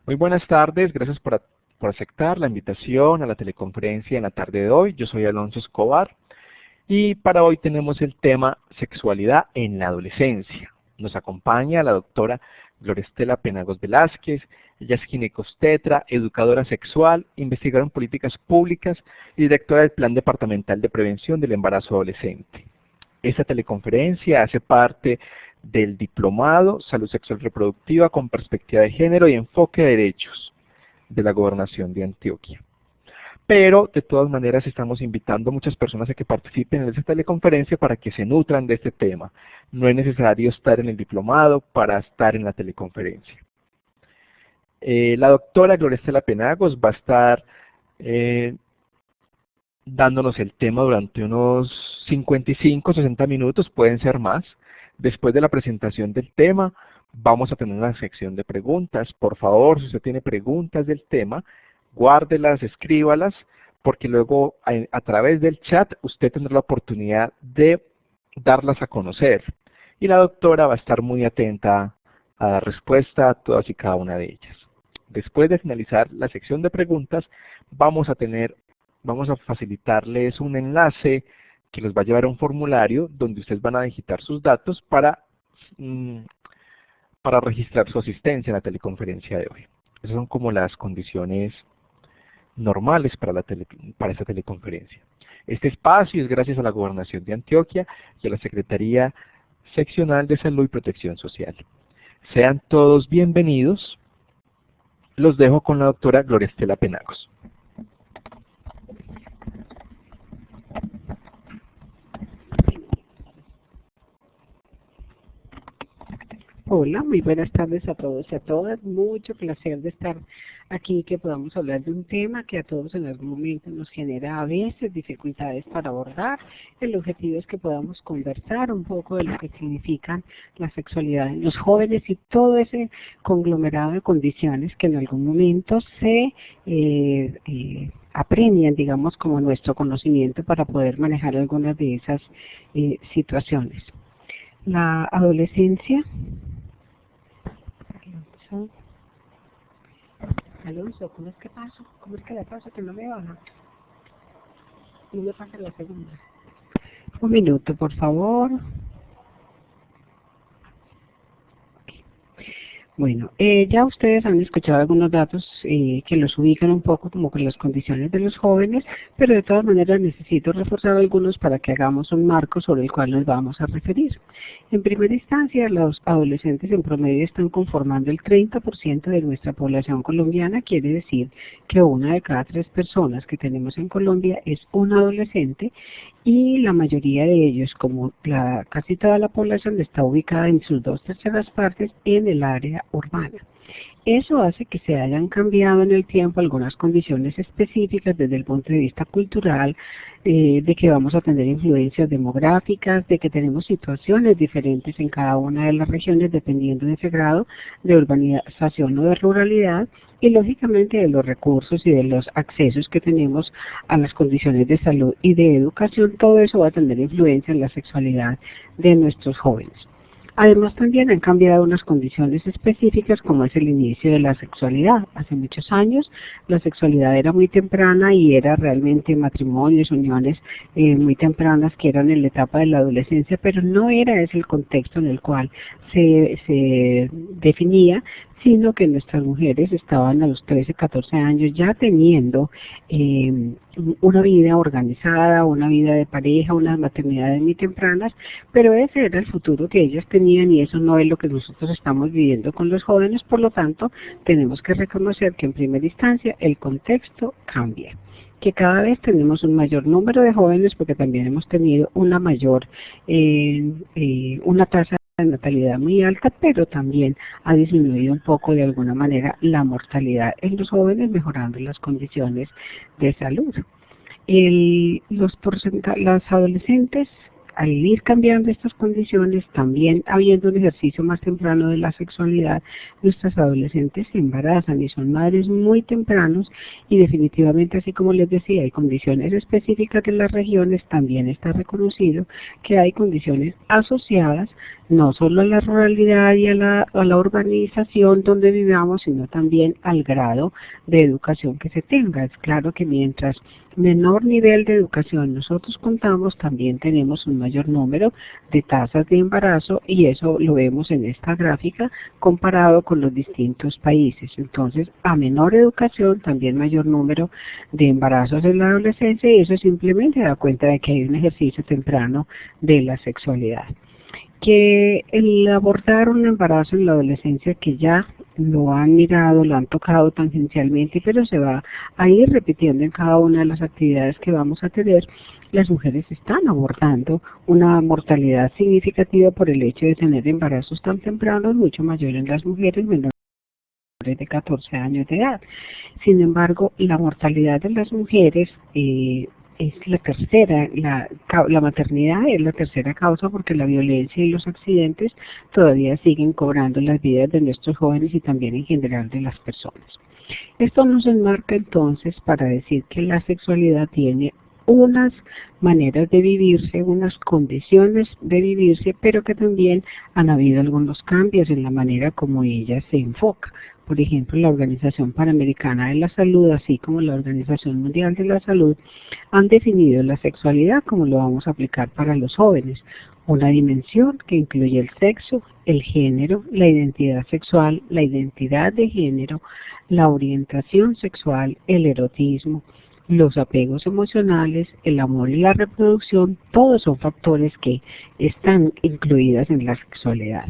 Muy buenas tardes, gracias por aceptar la invitación a la teleconferencia en la tarde de hoy. Yo soy Alonso Escobar y para hoy tenemos el tema sexualidad en la adolescencia. Nos acompaña la doctora Gloria Estela Penagos Velázquez. Ella es ginecobstetra, educadora sexual, investigadora en políticas públicas y directora del Plan Departamental de Prevención del Embarazo Adolescente. Esta teleconferencia hace parte del Diplomado Salud Sexual Reproductiva con Perspectiva de Género y Enfoque de Derechos de la Gobernación de Antioquia. Pero, de todas maneras, estamos invitando a muchas personas a que participen en esta teleconferencia para que se nutran de este tema. No es necesario estar en el diplomado para estar en la teleconferencia. La doctora Gloria Estela Penagos va a estar dándonos el tema durante unos 55, 60 minutos, pueden ser más. Después de la presentación del tema, vamos a tener una sección de preguntas. Por favor, si usted tiene preguntas del tema, guárdelas, escríbalas, porque luego a través del chat usted tendrá la oportunidad de darlas a conocer. Y la doctora va a estar muy atenta a dar respuesta a todas y cada una de ellas. Después de finalizar la sección de preguntas, vamos a facilitarles un enlace que los va a llevar a un formulario donde ustedes van a digitar sus datos para registrar su asistencia en la teleconferencia de hoy. Esas son como las condiciones normales para esta teleconferencia. Este espacio es gracias a la Gobernación de Antioquia y a la Secretaría Seccional de Salud y Protección Social. Sean todos bienvenidos. Los dejo con la doctora Gloria Estela Penagos. Hola, muy buenas tardes a todos y a todas. Mucho placer de estar aquí, que podamos hablar de un tema que a todos en algún momento nos genera a veces dificultades para abordar. El objetivo es que podamos conversar un poco de lo que significa la sexualidad en los jóvenes y todo ese conglomerado de condiciones que en algún momento se apremian, digamos, como nuestro conocimiento para poder manejar algunas de esas situaciones. La adolescencia. Alonso, ¿cómo es que paso? ¿Cómo es que le paso que no me baja? No me pasa la segunda. Un minuto, por favor. Bueno, ya ustedes han escuchado algunos datos que los ubican un poco como con las condiciones de los jóvenes, pero de todas maneras necesito reforzar algunos para que hagamos un marco sobre el cual nos vamos a referir. En primera instancia, los adolescentes en promedio están conformando el 30% de nuestra población colombiana, quiere decir que una de cada 3 personas que tenemos en Colombia es un adolescente, y la mayoría de ellos, como casi toda la población, está ubicada en sus 2/3 partes en el área urbana. Eso hace que se hayan cambiado en el tiempo algunas condiciones específicas desde el punto de vista cultural, de que vamos a tener influencias demográficas, de que tenemos situaciones diferentes en cada una de las regiones dependiendo de ese grado de urbanización o de ruralidad, y lógicamente de los recursos y de los accesos que tenemos a las condiciones de salud y de educación. Todo eso va a tener influencia en la sexualidad de nuestros jóvenes. Además, también han cambiado unas condiciones específicas, como es el inicio de la sexualidad. Hace muchos años la sexualidad era muy temprana y era realmente matrimonios, uniones muy tempranas que eran en la etapa de la adolescencia, pero no era ese el contexto en el cual se definía, sino que nuestras mujeres estaban a los 13, 14 años ya teniendo una vida organizada, una vida de pareja, unas maternidades muy tempranas, pero ese era el futuro que ellas tenían y eso no es lo que nosotros estamos viviendo con los jóvenes. Por lo tanto, tenemos que reconocer que en primera instancia el contexto cambia, que cada vez tenemos un mayor número de jóvenes porque también hemos tenido una mayor, una tasa de natalidad muy alta, pero también ha disminuido un poco de alguna manera la mortalidad en los jóvenes, mejorando las condiciones de salud. Las adolescentes al ir cambiando estas condiciones, también habiendo un ejercicio más temprano de la sexualidad, nuestras adolescentes se embarazan y son madres muy tempranos y definitivamente, así como les decía, hay condiciones específicas de las regiones, también está reconocido que hay condiciones asociadas no solo a la ruralidad y a la urbanización donde vivamos, sino también al grado de educación que se tenga. Es claro que mientras menor nivel de educación nosotros contamos, también tenemos un mayor número de tasas de embarazo y eso lo vemos en esta gráfica comparado con los distintos países. Entonces, a menor educación, también mayor número de embarazos en la adolescencia y eso simplemente da cuenta de que hay un ejercicio temprano de la sexualidad. Que el abordar un embarazo en la adolescencia, que ya lo han mirado, lo han tocado tangencialmente, pero se va a ir repitiendo en cada una de las actividades que vamos a tener, las mujeres están abordando una mortalidad significativa por el hecho de tener embarazos tan tempranos, mucho mayor en las mujeres menores de 14 años de edad. Sin embargo, la mortalidad de las mujeres es la tercera, la maternidad es la tercera causa porque la violencia y los accidentes todavía siguen cobrando las vidas de nuestros jóvenes y también en general de las personas. Esto nos enmarca entonces para decir que la sexualidad tiene unas maneras de vivirse, unas condiciones de vivirse, pero que también han habido algunos cambios en la manera como ella se enfoca. Por ejemplo, la Organización Panamericana de la Salud, así como la Organización Mundial de la Salud, han definido la sexualidad como lo vamos a aplicar para los jóvenes. Una dimensión que incluye el sexo, el género, la identidad sexual, la identidad de género, la orientación sexual, el erotismo, los apegos emocionales, el amor y la reproducción, todos son factores que están incluidas en la sexualidad.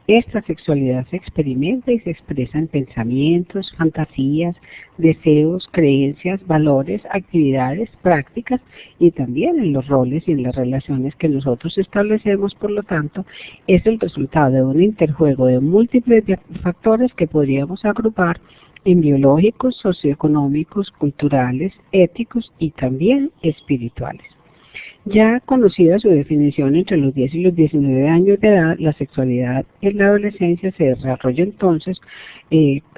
Esta sexualidad se experimenta y se expresa en pensamientos, fantasías, deseos, creencias, valores, actividades, prácticas y también en los roles y en las relaciones que nosotros establecemos. Por lo tanto, es el resultado de un interjuego de múltiples factores que podríamos agrupar en biológicos, socioeconómicos, culturales, éticos y también espirituales. Ya conocida su definición entre los 10 y los 19 años de edad, la sexualidad en la adolescencia se desarrolla entonces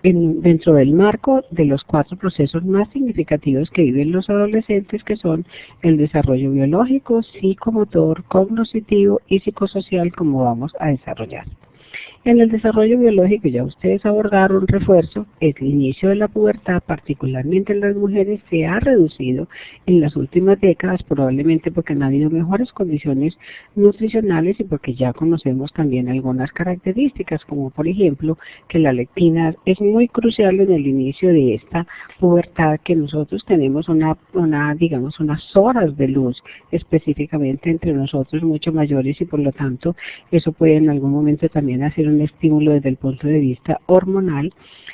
dentro del marco de los 4 procesos más significativos que viven los adolescentes, que son el desarrollo biológico, psicomotor, cognitivo y psicosocial, como vamos a desarrollar. En el desarrollo biológico ya ustedes abordaron refuerzo, el inicio de la pubertad, particularmente en las mujeres, se ha reducido en las últimas décadas, probablemente porque han habido mejores condiciones nutricionales y porque ya conocemos también algunas características, como por ejemplo que la lectina es muy crucial en el inicio de esta pubertad, que nosotros tenemos digamos unas horas de luz específicamente entre nosotros mucho mayores y por lo tanto eso puede en algún momento también hacer un estímulo desde el punto de vista hormonal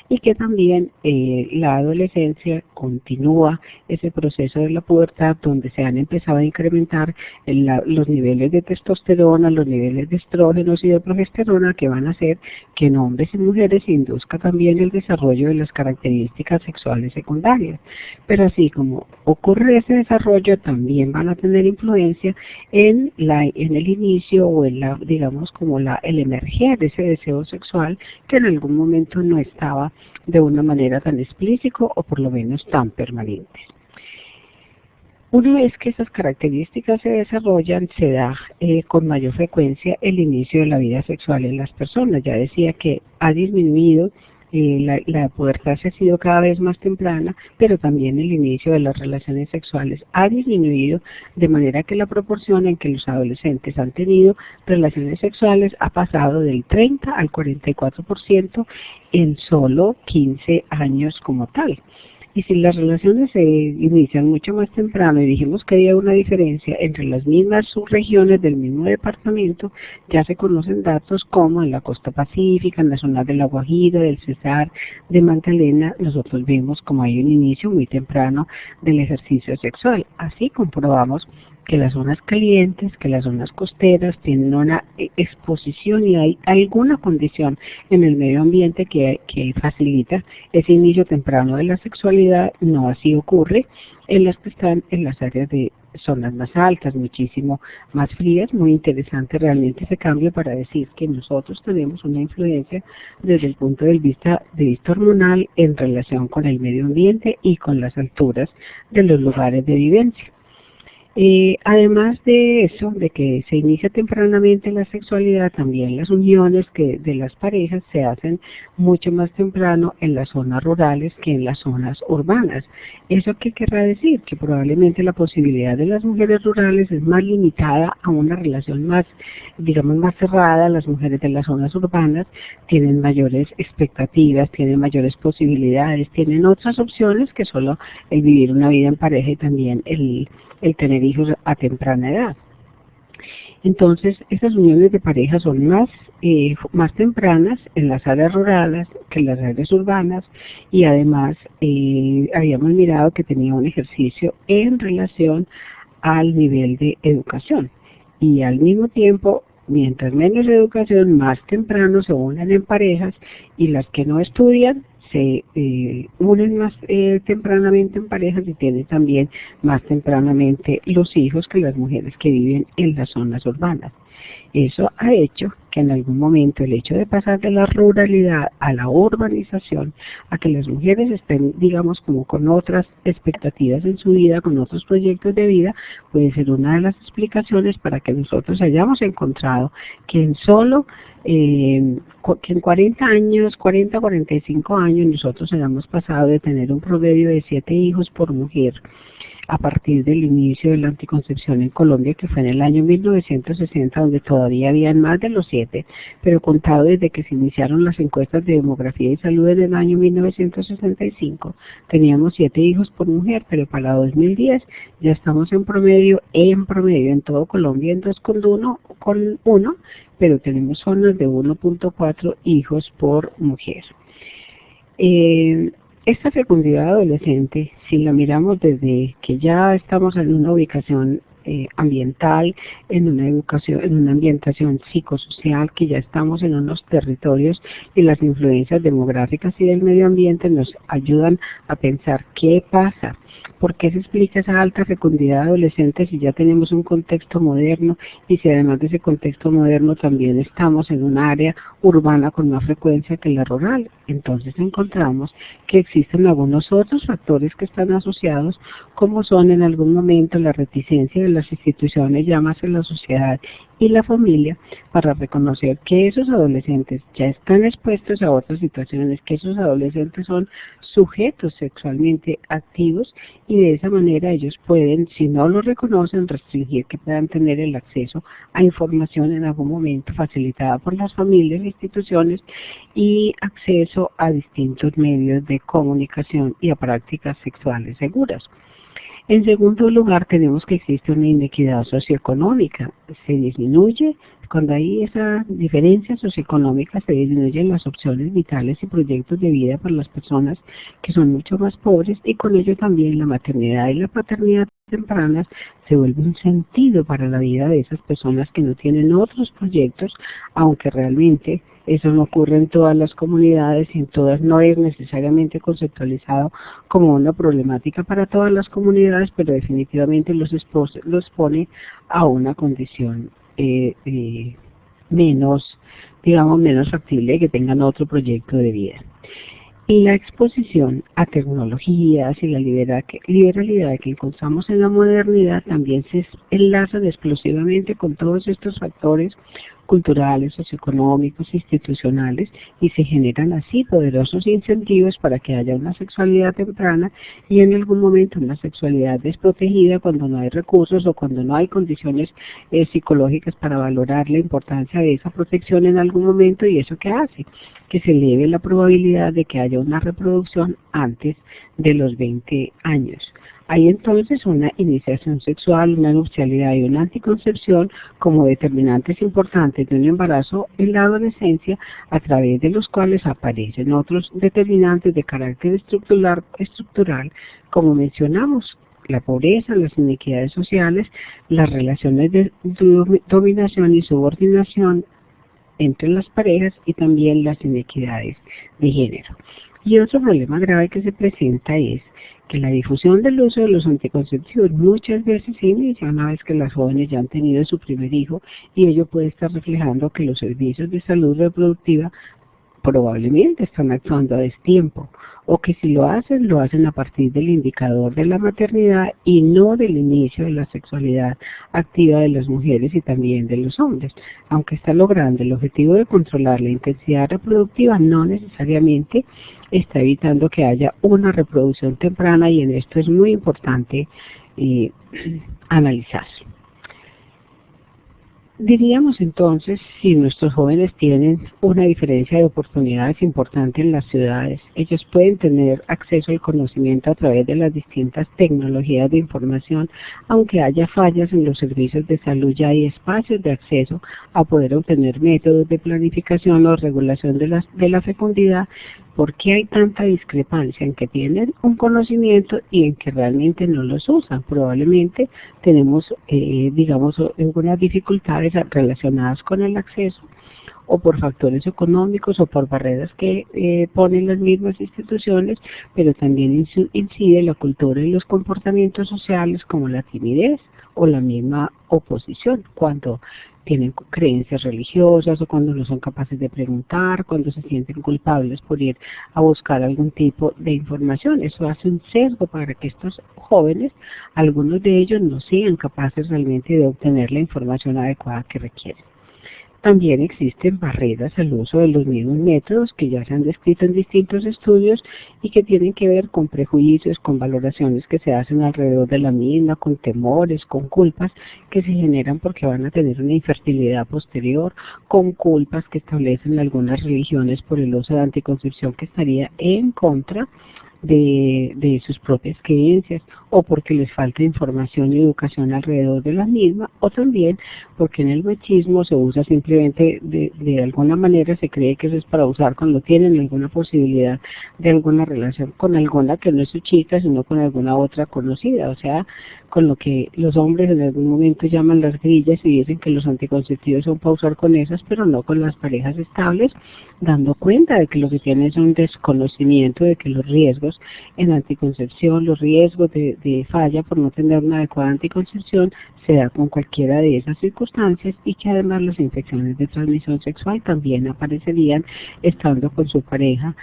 y que también la adolescencia continúa ese proceso de la pubertad donde se han empezado a incrementar los niveles de testosterona, los niveles de estrógenos y de progesterona que van a hacer que en hombres y mujeres se induzca también el desarrollo de las características sexuales secundarias. Pero así como ocurre ese desarrollo, también van a tener influencia en el inicio o en digamos como el emerger de ese deseo sexual que en algún momento no estaba de una manera tan explícita o por lo menos tan permanente. Una vez que esas características se desarrollan, se da con mayor frecuencia el inicio de la vida sexual en las personas. Ya decía que ha disminuido, la pubertad se ha sido cada vez más temprana, pero también el inicio de las relaciones sexuales ha disminuido, de manera que la proporción en que los adolescentes han tenido relaciones sexuales ha pasado del 30 al 44% en solo 15 años como tal. Y si las relaciones se inician mucho más temprano y dijimos que había una diferencia entre las mismas subregiones del mismo departamento, ya se conocen datos como en la costa pacífica, en la zona de La Guajira, del Cesar, de Magdalena, nosotros vemos como hay un inicio muy temprano del ejercicio sexual. Así comprobamos que las zonas calientes, que las zonas costeras tienen una exposición y hay alguna condición en el medio ambiente que facilita ese inicio temprano de la sexualidad. No así ocurre en las que están en las áreas de zonas más altas, muchísimo más frías. Muy interesante realmente ese cambio para decir que nosotros tenemos una influencia desde el punto de vista hormonal en relación con el medio ambiente y con las alturas de los lugares de vivencia. Además de eso, de que se inicia tempranamente la sexualidad, también las uniones de las parejas se hacen mucho más temprano en las zonas rurales que en las zonas urbanas. ¿Eso qué querrá decir? Que probablemente la posibilidad de las mujeres rurales es más limitada a una relación más, digamos, más cerrada. Las mujeres de las zonas urbanas tienen mayores expectativas, tienen mayores posibilidades, tienen otras opciones que solo el vivir una vida en pareja y también el tener hijos a temprana edad. Entonces, estas uniones de pareja son más tempranas en las áreas rurales que en las áreas urbanas, y además habíamos mirado que tenía un ejercicio en relación al nivel de educación, y al mismo tiempo, mientras menos educación, más temprano se unen en parejas, y las que no estudian se unen más tempranamente en parejas y tienen también más tempranamente los hijos que las mujeres que viven en las zonas urbanas. Eso ha hecho que en algún momento el hecho de pasar de la ruralidad a la urbanización, a que las mujeres estén, digamos, como con otras expectativas en su vida, con otros proyectos de vida, puede ser una de las explicaciones para que nosotros hayamos encontrado que que en 40 años, 45 años, nosotros hayamos pasado de tener un promedio de 7 hijos por mujer a partir del inicio de la anticoncepción en Colombia, que fue en el año 1960, donde todavía habían más de los 7, pero contado desde que se iniciaron las encuestas de demografía y salud en el año 1965, teníamos 7 hijos por mujer, pero para 2010 ya estamos en promedio en todo Colombia en 2,1, pero tenemos zonas de 1,4 hijos por mujer. Esta fecundidad adolescente, si la miramos desde que ya estamos en una ubicación ambiental, en una ambientación psicosocial, que ya estamos en unos territorios y las influencias demográficas y del medio ambiente nos ayudan a pensar qué pasa, por qué se explica esa alta fecundidad adolescente si ya tenemos un contexto moderno y si además de ese contexto moderno también estamos en un área urbana con más frecuencia que la rural. Entonces encontramos que existen algunos otros factores que están asociados, como son en algún momento la reticencia de las instituciones, llámase la sociedad y la familia, para reconocer que esos adolescentes ya están expuestos a otras situaciones, que esos adolescentes son sujetos sexualmente activos, y de esa manera ellos pueden, si no lo reconocen, restringir que puedan tener el acceso a información en algún momento facilitada por las familias e instituciones, y acceso a distintos medios de comunicación y a prácticas sexuales seguras. En segundo lugar, tenemos que existe una inequidad socioeconómica. Se disminuye, cuando hay esa diferencia socioeconómica, se disminuyen las opciones vitales y proyectos de vida para las personas que son mucho más pobres, y con ello también la maternidad y la paternidad tempranas se vuelve un sentido para la vida de esas personas que no tienen otros proyectos, aunque realmente eso no ocurre en todas las comunidades y en todas no es necesariamente conceptualizado como una problemática para todas las comunidades, pero definitivamente los pone a una condición menos factible, que tengan otro proyecto de vida. Y la exposición a tecnologías y la liberalidad que encontramos en la modernidad también se enlazan explosivamente con todos estos factores culturales, socioeconómicos, institucionales, y se generan así poderosos incentivos para que haya una sexualidad temprana y en algún momento una sexualidad desprotegida cuando no hay recursos o cuando no hay condiciones psicológicas para valorar la importancia de esa protección en algún momento. ¿Y eso qué hace? Que se eleve la probabilidad de que haya una reproducción antes de los 20 años. Hay entonces una iniciación sexual, una nupcialidad y una anticoncepción como determinantes importantes de un embarazo en la adolescencia, a través de los cuales aparecen otros determinantes de carácter estructural, como mencionamos: la pobreza, las inequidades sociales, las relaciones de dominación y subordinación entre las parejas, y también las inequidades de género. Y otro problema grave que se presenta es que la difusión del uso de los anticonceptivos muchas veces se inicia una vez que las jóvenes ya han tenido su primer hijo, y ello puede estar reflejando que los servicios de salud reproductiva probablemente están actuando a destiempo, o que si lo hacen a partir del indicador de la maternidad y no del inicio de la sexualidad activa de las mujeres y también de los hombres. Aunque está logrando el objetivo de controlar la intensidad reproductiva, no necesariamente está evitando que haya una reproducción temprana, y en esto es muy importante analizar. Diríamos entonces, si nuestros jóvenes tienen una diferencia de oportunidades importante en las ciudades, ellos pueden tener acceso al conocimiento a través de las distintas tecnologías de información. Aunque haya fallas en los servicios de salud, ya hay espacios de acceso a poder obtener métodos de planificación o regulación de la fecundidad. ¿Por qué hay tanta discrepancia en que tienen un conocimiento y en que realmente no los usan? Probablemente tenemos, algunas dificultades relacionadas con el acceso, o por factores económicos, o por barreras que ponen las mismas instituciones, pero también incide la cultura y los comportamientos sociales, como la timidez o la misma oposición, cuando tienen creencias religiosas, o cuando no son capaces de preguntar, cuando se sienten culpables por ir a buscar algún tipo de información. Eso hace un sesgo para que estos jóvenes, algunos de ellos, no sean capaces realmente de obtener la información adecuada que requieren. También existen barreras al uso de los mismos métodos que ya se han descrito en distintos estudios y que tienen que ver con prejuicios, con valoraciones que se hacen alrededor de la misma, con temores, con culpas que se generan porque van a tener una infertilidad posterior, con culpas que establecen algunas religiones por el uso de anticoncepción que estaría en contra de sus propias creencias, o porque les falta información y educación alrededor de la misma, o también porque en el machismo se usa simplemente de alguna manera, se cree que eso es para usar cuando tienen alguna posibilidad de alguna relación con alguna que no es su chica, sino con alguna otra conocida, o sea, con lo que los hombres en algún momento llaman las grillas, y dicen que los anticonceptivos son para usar con esas, pero no con las parejas estables, dando cuenta de que lo que tienen es un desconocimiento de que los riesgos en anticoncepción, los riesgos de falla por no tener una adecuada anticoncepción, se da con cualquiera de esas circunstancias, y que además las infecciones de transmisión sexual también aparecerían estando con su pareja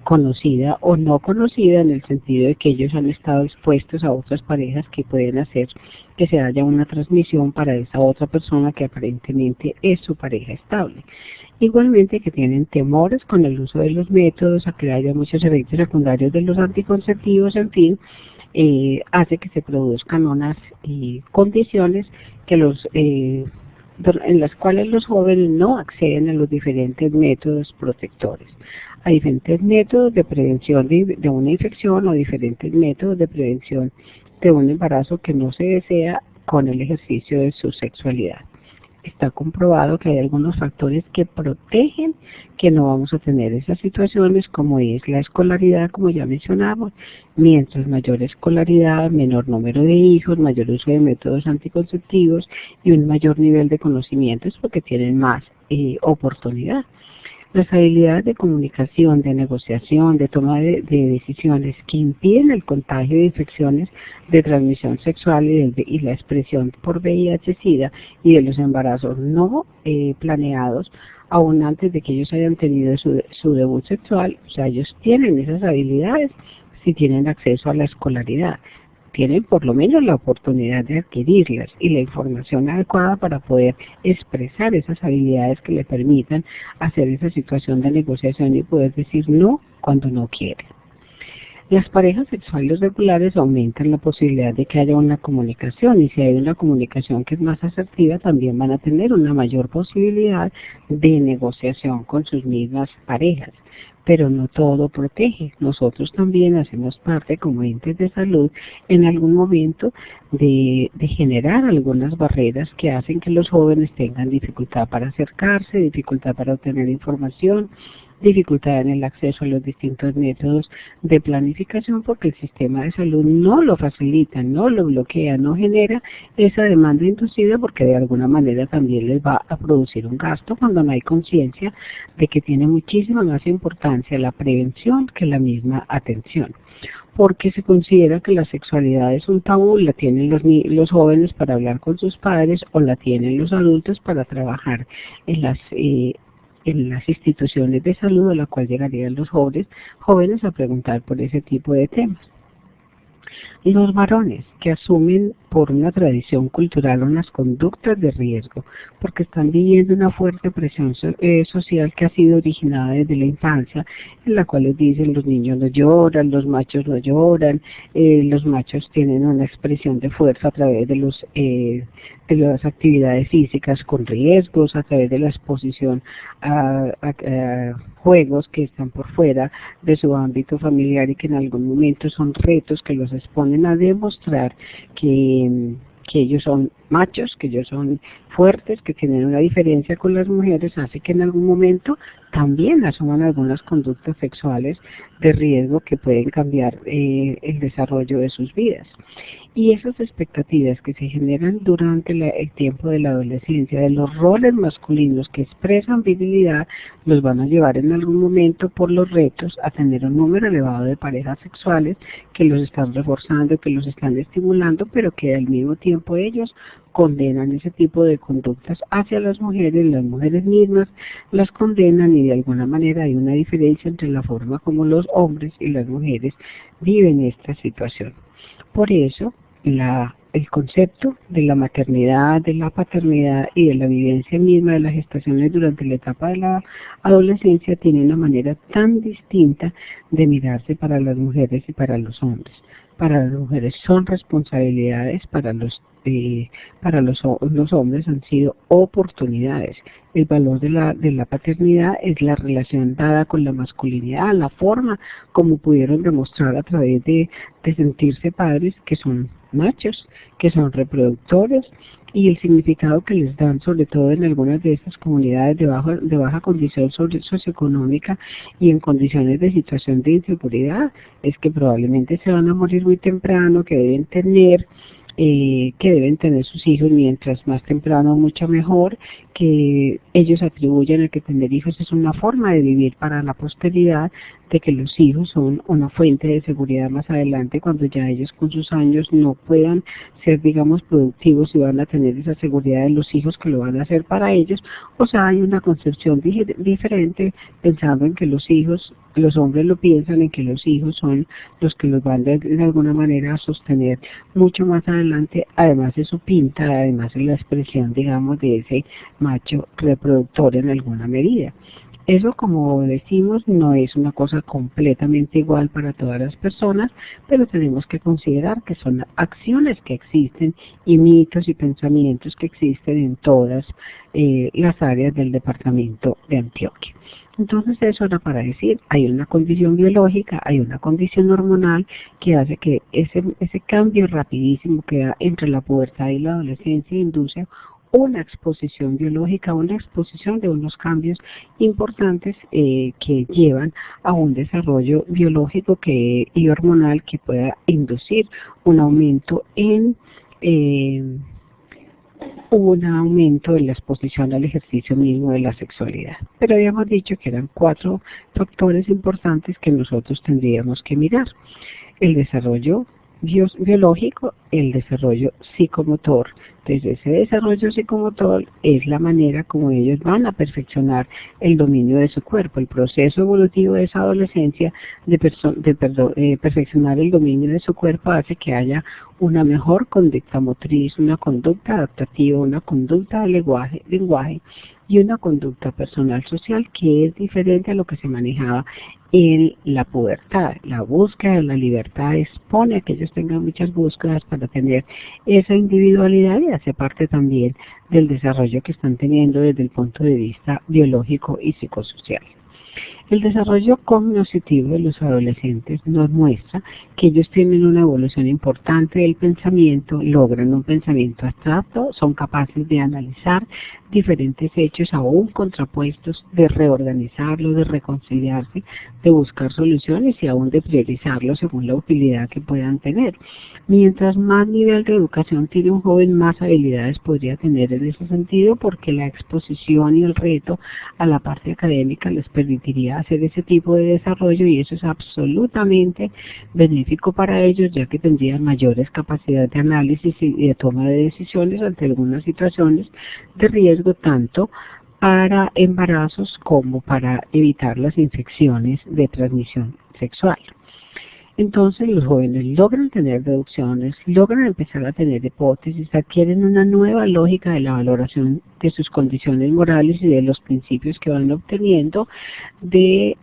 conocida o no conocida, en el sentido de que ellos han estado expuestos a otras parejas que pueden hacer que se haya una transmisión para esa otra persona que aparentemente es su pareja estable. Igualmente que tienen temores con el uso de los métodos, a que haya muchos efectos secundarios de los anticonceptivos, en fin, hace que se produzcan unas condiciones que en las cuales los jóvenes no acceden a los diferentes métodos protectores, a diferentes métodos de prevención de una infección, o diferentes métodos de prevención de un embarazo que no se desea con el ejercicio de su sexualidad. Está comprobado que hay algunos factores que protegen que no vamos a tener esas situaciones, como es la escolaridad, como ya mencionamos. Mientras mayor escolaridad, menor número de hijos, mayor uso de métodos anticonceptivos y un mayor nivel de conocimientos, porque tienen más oportunidad. Las habilidades de comunicación, de negociación, de toma de decisiones que impiden el contagio de infecciones de transmisión sexual y la expresión por VIH-Sida y de los embarazos no planeados, aún antes de que ellos hayan tenido su debut sexual. O sea, ellos tienen esas habilidades si tienen acceso a la escolaridad. Tienen por lo menos la oportunidad de adquirirlas y la información adecuada para poder expresar esas habilidades que le permitan hacer esa situación de negociación y poder decir no cuando no quiere. Las parejas sexuales regulares aumentan la posibilidad de que haya una comunicación, y si hay una comunicación que es más asertiva, también van a tener una mayor posibilidad de negociación con sus mismas parejas. Pero no todo protege. Nosotros también hacemos parte, como entes de salud, en algún momento de generar algunas barreras que hacen que los jóvenes tengan dificultad para acercarse, dificultad para obtener información, dificultad en el acceso a los distintos métodos de planificación, porque el sistema de salud no lo facilita, no lo bloquea, no genera esa demanda inducida, porque de alguna manera también les va a producir un gasto cuando no hay conciencia de que tiene muchísima más importancia la prevención que la misma atención, porque se considera que la sexualidad es un tabú, la tienen los jóvenes para hablar con sus padres o la tienen los adultos para trabajar en las instituciones de salud, a la cual llegarían los jóvenes a preguntar por ese tipo de temas. Los varones que asumen por una tradición cultural unas conductas de riesgo, porque están viviendo una fuerte presión social que ha sido originada desde la infancia, en la cual les dicen los niños no lloran, los machos no lloran, los machos tienen una expresión de fuerza a través de las actividades físicas con riesgos, a través de la exposición a juegos que están por fuera de su ámbito familiar y que en algún momento son retos que los exponen a demostrar que ellos son machos, que ellos son fuertes, que tienen una diferencia con las mujeres, hace que en algún momento también asuman algunas conductas sexuales de riesgo que pueden cambiar el desarrollo de sus vidas. Y esas expectativas que se generan durante el tiempo de la adolescencia, de los roles masculinos que expresan virilidad, los van a llevar en algún momento por los retos a tener un número elevado de parejas sexuales que los están reforzando, que los están estimulando, pero que al mismo tiempo ellos condenan ese tipo de conductas hacia las mujeres mismas las condenan, y de alguna manera hay una diferencia entre la forma como los hombres y las mujeres viven esta situación. Por eso, el concepto de la maternidad, de la paternidad y de la vivencia misma de las gestaciones durante la etapa de la adolescencia tiene una manera tan distinta de mirarse para las mujeres y para los hombres. Para las mujeres son responsabilidades, para los hombres han sido oportunidades. El valor de la paternidad es la relación dada con la masculinidad, la forma como pudieron demostrar a través de sentirse padres, que son machos, que son reproductores, y el significado que les dan, sobre todo en algunas de estas comunidades de baja condición socioeconómica y en condiciones de situación de inseguridad, es que probablemente se van a morir muy temprano, que deben tener sus hijos mientras más temprano mucho mejor, que ellos atribuyen a que tener hijos es una forma de vivir para la posteridad, de que los hijos son una fuente de seguridad más adelante cuando ya ellos con sus años no puedan ser, digamos, productivos, y van a tener esa seguridad de los hijos que lo van a hacer para ellos. O sea, hay una concepción diferente, pensando en que los hombres lo piensan en que los hijos son los que los van de alguna manera a sostener mucho más adelante. Además eso pinta, además es la expresión, digamos, de ese macho reproductor en alguna medida. Eso, como decimos, no es una cosa completamente igual para todas las personas, pero tenemos que considerar que son acciones que existen y mitos y pensamientos que existen en todas las áreas del departamento de Antioquia. Entonces eso era para decir, hay una condición biológica, hay una condición hormonal que hace que ese cambio rapidísimo que da entre la pubertad y la adolescencia induce una exposición biológica, una exposición de unos cambios importantes que llevan a un desarrollo biológico y hormonal que pueda inducir un aumento de la exposición al ejercicio mismo de la sexualidad. Pero habíamos dicho que eran 4 factores importantes que nosotros tendríamos que mirar: el desarrollo biológico, el desarrollo psicomotor. Entonces ese desarrollo psicomotor es la manera como ellos van a perfeccionar el dominio de su cuerpo. El proceso evolutivo de esa adolescencia de perfeccionar el dominio de su cuerpo hace que haya una mejor conducta motriz, una conducta adaptativa, una conducta de lenguaje y una conducta personal social que es diferente a lo que se manejaba en la pubertad. La búsqueda de la libertad expone a que ellos tengan muchas búsquedas para tener esa individualidad, y hace parte también del desarrollo que están teniendo desde el punto de vista biológico y psicosocial. El desarrollo cognitivo de los adolescentes nos muestra que ellos tienen una evolución importante del pensamiento, logran un pensamiento abstracto, son capaces de analizar diferentes hechos aún contrapuestos, de reorganizarlos, de reconciliarse, de buscar soluciones y aún de priorizarlos según la utilidad que puedan tener. Mientras más nivel de educación tiene un joven, más habilidades podría tener en ese sentido, porque la exposición y el reto a la parte académica les permitiría hacer ese tipo de desarrollo, y eso es absolutamente benéfico para ellos, ya que tendrían mayores capacidades de análisis y de toma de decisiones ante algunas situaciones de riesgo, tanto para embarazos como para evitar las infecciones de transmisión sexual. Entonces los jóvenes logran tener deducciones, logran empezar a tener hipótesis, adquieren una nueva lógica de la valoración de sus condiciones morales y de los principios que van obteniendo de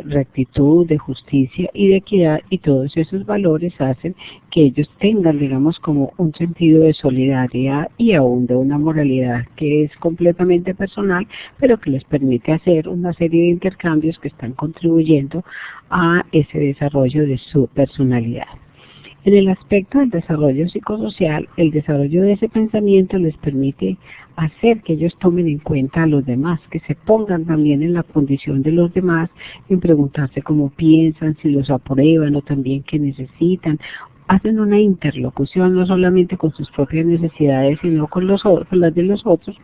rectitud, de justicia y de equidad, y todos esos valores hacen que ellos tengan, digamos, como un sentido de solidaridad y aún de una moralidad que es completamente personal, pero que les permite hacer una serie de intercambios que están contribuyendo a ese desarrollo de su personalidad. En el aspecto del desarrollo psicosocial, el desarrollo de ese pensamiento les permite hacer que ellos tomen en cuenta a los demás, que se pongan también en la condición de los demás, en preguntarse cómo piensan, si los aprueban o también qué necesitan. Hacen una interlocución no solamente con sus propias necesidades, sino con las de los otros,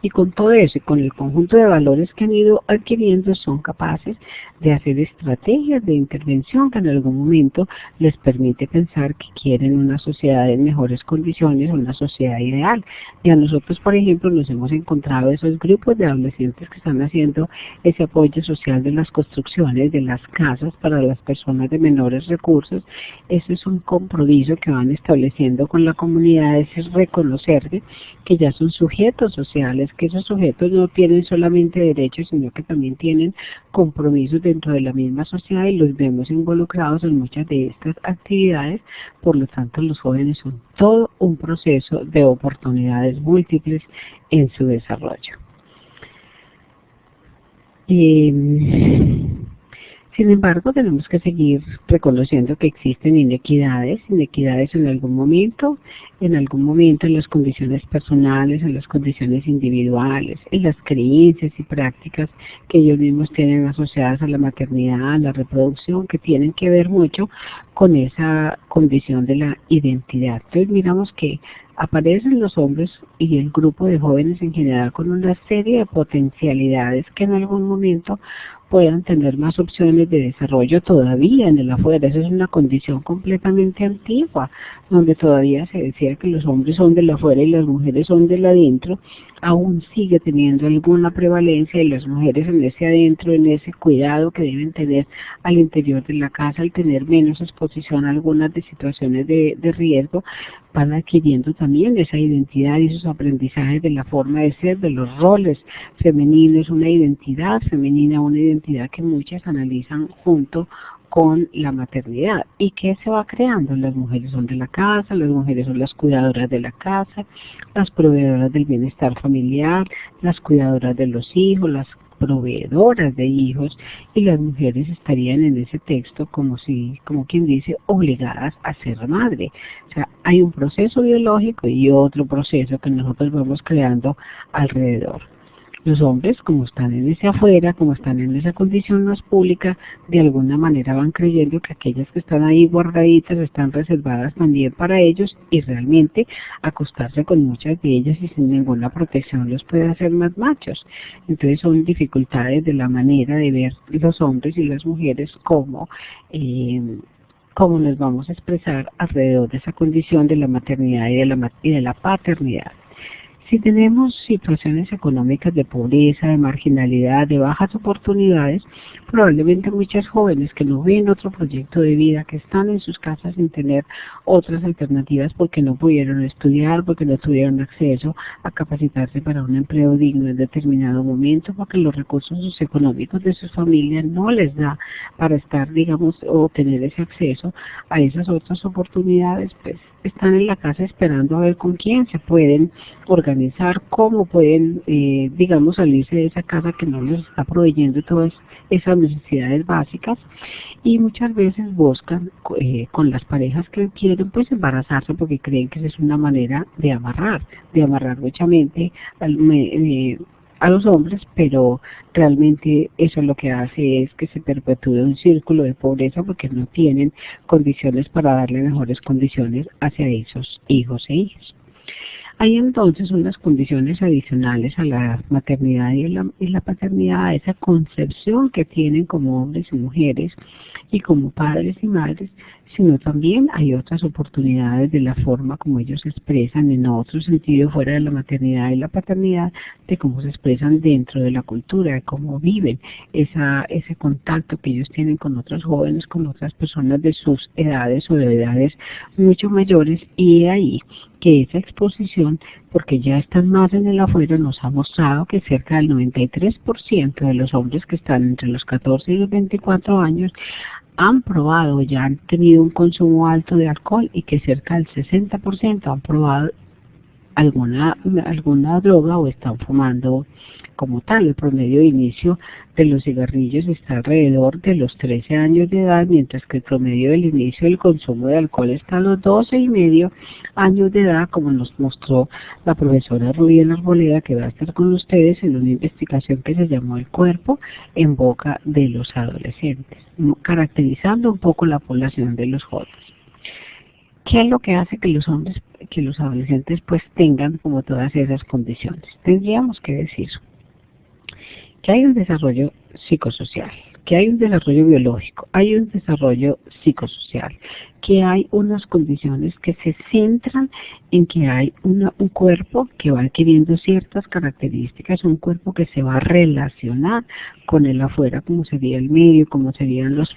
y con todo eso y con el conjunto de valores que han ido adquiriendo son capaces de hacer estrategias de intervención que en algún momento les permite pensar que quieren una sociedad en mejores condiciones, una sociedad ideal. Y a nosotros, por ejemplo, nos hemos encontrado esos grupos de adolescentes que están haciendo ese apoyo social de las construcciones de las casas para las personas de menores recursos. Eso es un compromiso que van estableciendo con la comunidad, es reconocer que ya son sujetos sociales, que esos sujetos no tienen solamente derechos, sino que también tienen compromisos dentro de la misma sociedad, y los vemos involucrados en muchas de estas actividades. Por lo tanto, los jóvenes son todo un proceso de oportunidades múltiples en su desarrollo. Sin embargo, tenemos que seguir reconociendo que existen inequidades en algún momento en las condiciones personales, en las condiciones individuales, en las creencias y prácticas que ellos mismos tienen asociadas a la maternidad, a la reproducción, que tienen que ver mucho con esa condición de la identidad. Entonces miramos que aparecen los hombres y el grupo de jóvenes en general con una serie de potencialidades que en algún momento puedan tener más opciones de desarrollo todavía en el afuera. Esa es una condición completamente antigua, donde todavía se decía que los hombres son del afuera y las mujeres son del adentro. Aún sigue teniendo alguna prevalencia, y las mujeres en ese adentro, en ese cuidado que deben tener al interior de la casa, al tener menos exposición a algunas de situaciones de riesgo, van adquiriendo también esa identidad y esos aprendizajes de la forma de ser, de los roles femeninos, una identidad femenina, una identidad que muchas analizan junto con la maternidad. ¿Y qué se va creando? Las mujeres son de la casa, las mujeres son las cuidadoras de la casa, las proveedoras del bienestar familiar, las cuidadoras de los hijos, las proveedoras de hijos, y las mujeres estarían en ese texto como quien dice, obligadas a ser madre. O sea, hay un proceso biológico y otro proceso que nosotros vamos creando alrededor. Los hombres, como están en ese afuera, como están en esa condición más pública, de alguna manera van creyendo que aquellas que están ahí guardaditas están reservadas también para ellos, y realmente acostarse con muchas de ellas y sin ninguna protección los puede hacer más machos. Entonces son dificultades de la manera de ver los hombres y las mujeres cómo nos vamos a expresar alrededor de esa condición de la maternidad y de la paternidad. Si tenemos situaciones económicas de pobreza, de marginalidad, de bajas oportunidades, probablemente muchas jóvenes que no ven otro proyecto de vida, que están en sus casas sin tener otras alternativas porque no pudieron estudiar, porque no tuvieron acceso a capacitarse para un empleo digno en determinado momento, porque los recursos socioeconómicos de sus familias no les da para estar, digamos, o tener ese acceso a esas otras oportunidades, pues están en la casa esperando a ver con quién se pueden organizar organizar cómo pueden, digamos, salirse de esa casa que no les está proveyendo todas esas necesidades básicas, y muchas veces buscan con las parejas que quieren pues embarazarse porque creen que esa es una manera de amarrar muchamente a los hombres, pero realmente eso lo que hace es que se perpetúe un círculo de pobreza porque no tienen condiciones para darle mejores condiciones hacia esos hijos e hijas. Hay entonces unas condiciones adicionales a la maternidad y la paternidad, a esa concepción que tienen como hombres y mujeres y como padres y madres, sino también hay otras oportunidades de la forma como ellos se expresan en otro sentido fuera de la maternidad y la paternidad, de cómo se expresan dentro de la cultura, de cómo viven ese contacto que ellos tienen con otros jóvenes, con otras personas de sus edades o de edades mucho mayores, y de ahí que esa exposición, porque ya están más en el afuera, nos ha mostrado que cerca del 93% de los hombres que están entre los 14 y los 24 años han probado, ya han tenido un consumo alto de alcohol, y que cerca del 60% han probado alguna droga o están fumando como tal. El promedio de inicio de los cigarrillos está alrededor de los 13 años de edad, mientras que el promedio del inicio del consumo de alcohol está a los 12 y medio años de edad, como nos mostró la profesora Rubí Arboleda, que va a estar con ustedes en una investigación que se llamó El cuerpo en boca de los adolescentes, caracterizando un poco la población de los jóvenes. ¿Qué es lo que hace que los hombres, que los adolescentes pues tengan como todas esas condiciones? Tendríamos que decir que hay un desarrollo psicosocial, que hay un desarrollo biológico, hay un desarrollo psicosocial, que hay unas condiciones que se centran en que hay un cuerpo que va adquiriendo ciertas características, un cuerpo que se va a relacionar con el afuera, como sería el medio, como serían los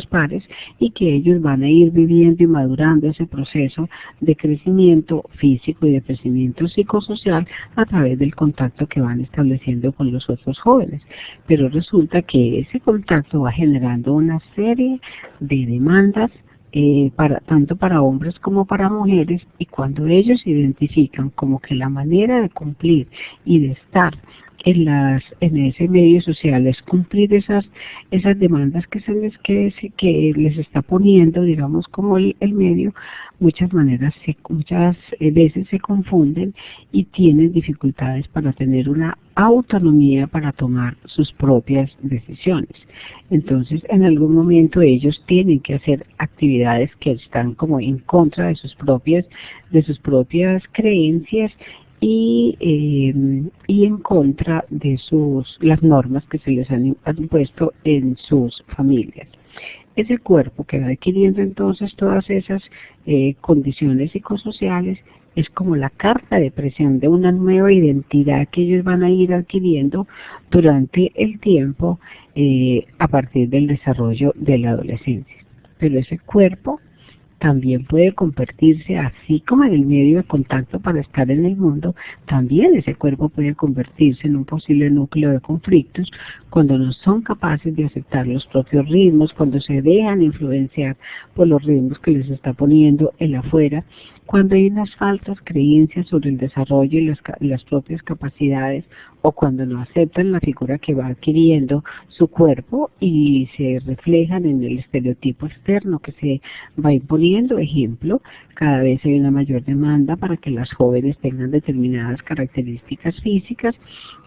pares, y que ellos van a ir viviendo y madurando ese proceso de crecimiento físico y de crecimiento psicosocial a través del contacto que van estableciendo con los otros jóvenes. Pero resulta que ese contacto va generando una serie de demandas tanto para hombres como para mujeres, y cuando ellos identifican como que la manera de cumplir y de estar en ese medio social es cumplir esas demandas que les está poniendo, digamos, como el medio, muchas veces se confunden y tienen dificultades para tener una autonomía para tomar sus propias decisiones. Entonces, en algún momento ellos tienen que hacer actividades que están como en contra de sus propias creencias y en contra de las normas que se les han impuesto en sus familias. Ese cuerpo que va adquiriendo entonces todas esas condiciones psicosociales es como la carta de presión de una nueva identidad que ellos van a ir adquiriendo durante el tiempo a partir del desarrollo de la adolescencia. Pero ese cuerpo también puede convertirse, así como en el medio de contacto para estar en el mundo, también ese cuerpo puede convertirse en un posible núcleo de conflictos cuando no son capaces de aceptar los propios ritmos, cuando se dejan influenciar por los ritmos que les está poniendo el afuera, cuando hay unas falsas creencias sobre el desarrollo y las propias capacidades, o cuando no aceptan la figura que va adquiriendo su cuerpo y se reflejan en el estereotipo externo que se va imponiendo. Ejemplo, cada vez hay una mayor demanda para que las jóvenes tengan determinadas características físicas,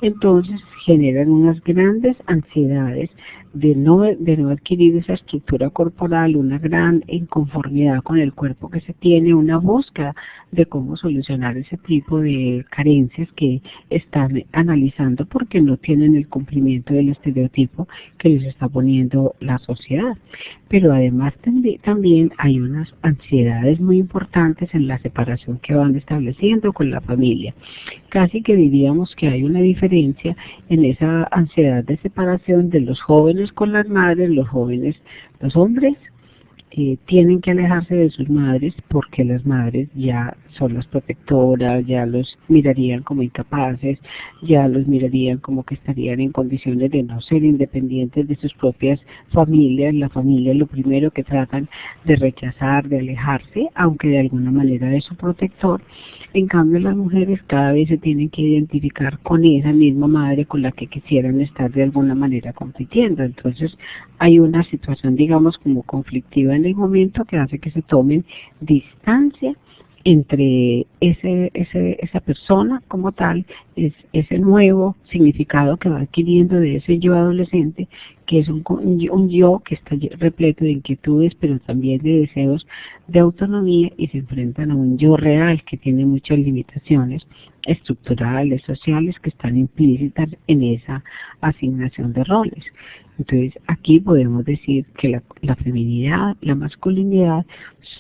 entonces generan unas grandes ansiedades de no adquirir esa estructura corporal, una gran inconformidad con el cuerpo que se tiene, una búsqueda de cómo solucionar ese tipo de carencias que están analizando porque no tienen el cumplimiento del estereotipo que les está poniendo la sociedad. Pero además también hay unas ansiedades muy importantes en la separación que van estableciendo con la familia. Casi que diríamos que hay una diferencia en esa ansiedad de separación de los jóvenes con las madres, los hombres que tienen que alejarse de sus madres porque las madres ya son las protectoras, ya los mirarían como incapaces, ya los mirarían como que estarían en condiciones de no ser independientes de sus propias familias. La familia es lo primero que tratan de rechazar, de alejarse, aunque de alguna manera es su protector. En cambio, las mujeres cada vez se tienen que identificar con esa misma madre con la que quisieran estar de alguna manera compitiendo. Entonces, hay una situación, digamos, como conflictiva en el momento que hace que se tomen distancia entre esa persona como tal, ese nuevo significado que va adquiriendo de ese yo adolescente, que es un yo que está repleto de inquietudes, pero también de deseos de autonomía, y se enfrentan a un yo real que tiene muchas limitaciones estructurales, sociales, que están implícitas en esa asignación de roles. Entonces, aquí podemos decir que la feminidad, la masculinidad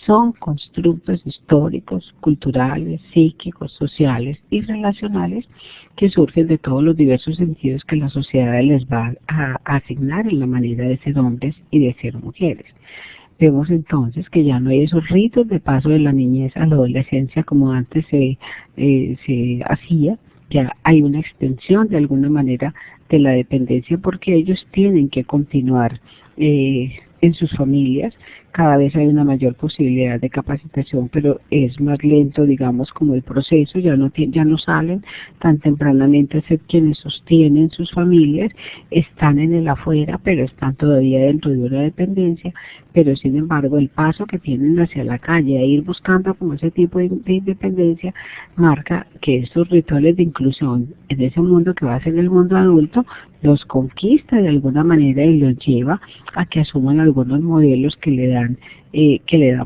son constructos históricos, culturales, psíquicos, sociales y relacionales que surgen de todos los diversos sentidos que la sociedad les va a asignar en la manera de ser hombres y de ser mujeres. Vemos entonces que ya no hay esos ritos de paso de la niñez a la adolescencia como antes se hacía. Ya hay una extensión de alguna manera de la dependencia porque ellos tienen que continuar en sus familias. Cada vez hay una mayor posibilidad de capacitación, pero es más lento, digamos, como el proceso. Ya no salen tan tempranamente a ser quienes sostienen sus familias, están en el afuera, pero están todavía dentro de una dependencia. Pero sin embargo, el paso que tienen hacia la calle, a ir buscando como ese tipo de independencia, marca que estos rituales de inclusión en ese mundo que va a ser el mundo adulto, los conquista de alguna manera y los lleva a que asuman algunos modelos que le dan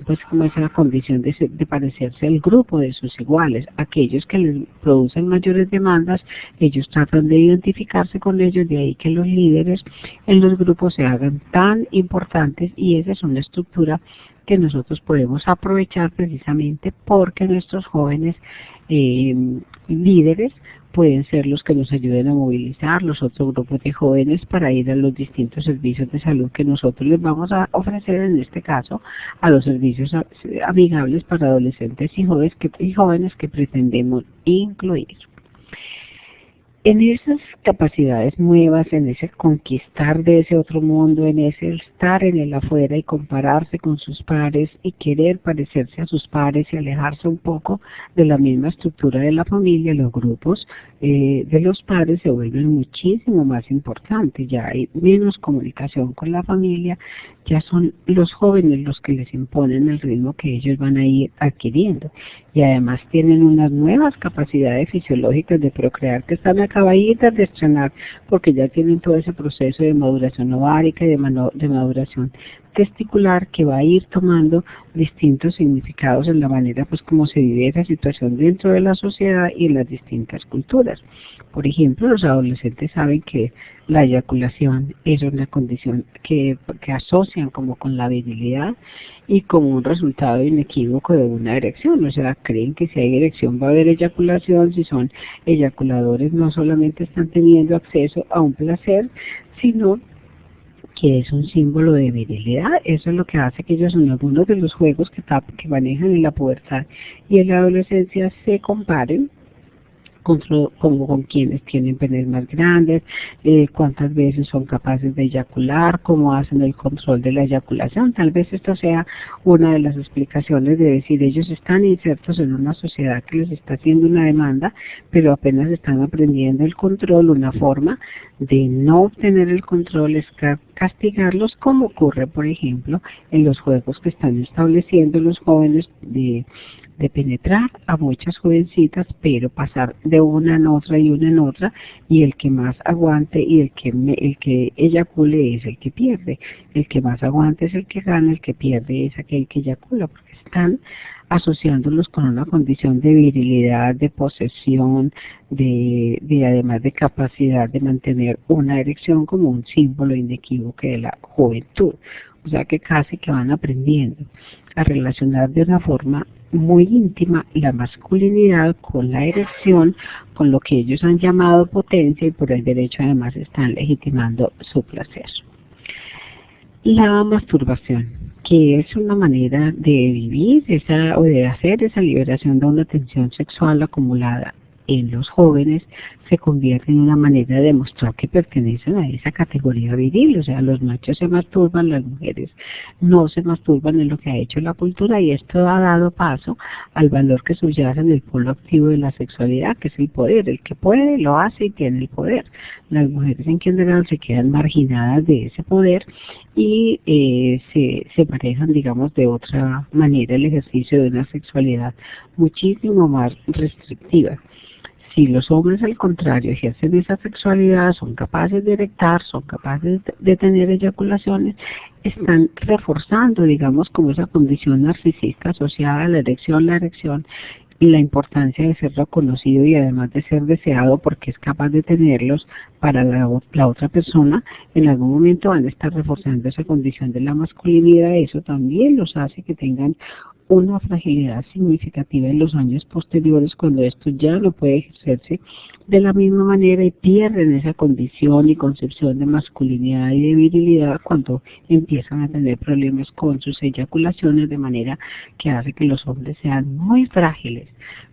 pues como esa condición de parecerse al grupo de sus iguales. Aquellos que les producen mayores demandas, ellos tratan de identificarse con ellos, de ahí que los líderes en los grupos se hagan tan importantes, y esa es una estructura que nosotros podemos aprovechar precisamente porque nuestros jóvenes líderes pueden ser los que nos ayuden a movilizar los otros grupos de jóvenes para ir a los distintos servicios de salud que nosotros les vamos a ofrecer, en este caso a los servicios amigables para adolescentes y jóvenes que pretendemos incluir. En esas capacidades nuevas, en ese conquistar de ese otro mundo, en ese estar en el afuera y compararse con sus pares y querer parecerse a sus pares y alejarse un poco de la misma estructura de la familia, los grupos de los pares se vuelven muchísimo más importantes. Ya hay menos comunicación con la familia, ya son los jóvenes los que les imponen el ritmo que ellos van a ir adquiriendo, y además tienen unas nuevas capacidades fisiológicas de procrear que están acabaditas de estrenar, porque ya tienen todo ese proceso de maduración ovárica y de maduración testicular que va a ir tomando distintos significados en la manera pues como se vive esa situación dentro de la sociedad y en las distintas culturas. Por ejemplo, los adolescentes saben que la eyaculación es una condición que asocian como con la virilidad y como un resultado inequívoco de una erección. O sea, creen que si hay erección va a haber eyaculación. Si son eyaculadores, no solamente están teniendo acceso a un placer, sino que es un símbolo de virilidad. Eso es lo que hace que ellos en algunos de los juegos que manejan en la pubertad y en la adolescencia se comparen como con quienes tienen penes más grandes, cuántas veces son capaces de eyacular, cómo hacen el control de la eyaculación. Tal vez esto sea una de las explicaciones de decir, ellos están insertos en una sociedad que les está haciendo una demanda, pero apenas están aprendiendo el control. Una forma de no obtener el control es castigarlos, como ocurre, por ejemplo, en los juegos que están estableciendo los jóvenes de penetrar a muchas jovencitas, pero pasar de una en otra y una en otra, y el que más aguante y el que eyacule es el que pierde. El que más aguante es el que gana, el que pierde es aquel que eyacula, porque están asociándolos con una condición de virilidad, de posesión, además de capacidad de mantener una erección como un símbolo inequívoco de la juventud. O sea que casi que van aprendiendo a relacionar de una forma muy íntima la masculinidad con la erección, con lo que ellos han llamado potencia, y por el derecho además están legitimando su placer. La masturbación, que es una manera de vivir o de hacer esa liberación de una tensión sexual acumulada en los jóvenes, se convierte en una manera de demostrar que pertenecen a esa categoría viril. O sea, los machos se masturban, las mujeres no se masturban, en lo que ha hecho la cultura, y esto ha dado paso al valor que subyace en el polo activo de la sexualidad, que es el poder. El que puede lo hace y tiene el poder. Las mujeres en general se quedan marginadas de ese poder y se manejan, digamos, de otra manera el ejercicio de una sexualidad muchísimo más restrictiva. Si los hombres, al contrario, ejercen esa sexualidad, son capaces de erectar, son capaces de tener eyaculaciones, están reforzando, digamos, como esa condición narcisista asociada a la erección, y la importancia de ser reconocido y además de ser deseado porque es capaz de tenerlos para la otra persona. En algún momento van a estar reforzando esa condición de la masculinidad. Eso también los hace que tengan una fragilidad significativa en los años posteriores, cuando esto ya no puede ejercerse de la misma manera y pierden esa condición y concepción de masculinidad y de virilidad cuando empiezan a tener problemas con sus eyaculaciones, de manera que hace que los hombres sean muy frágiles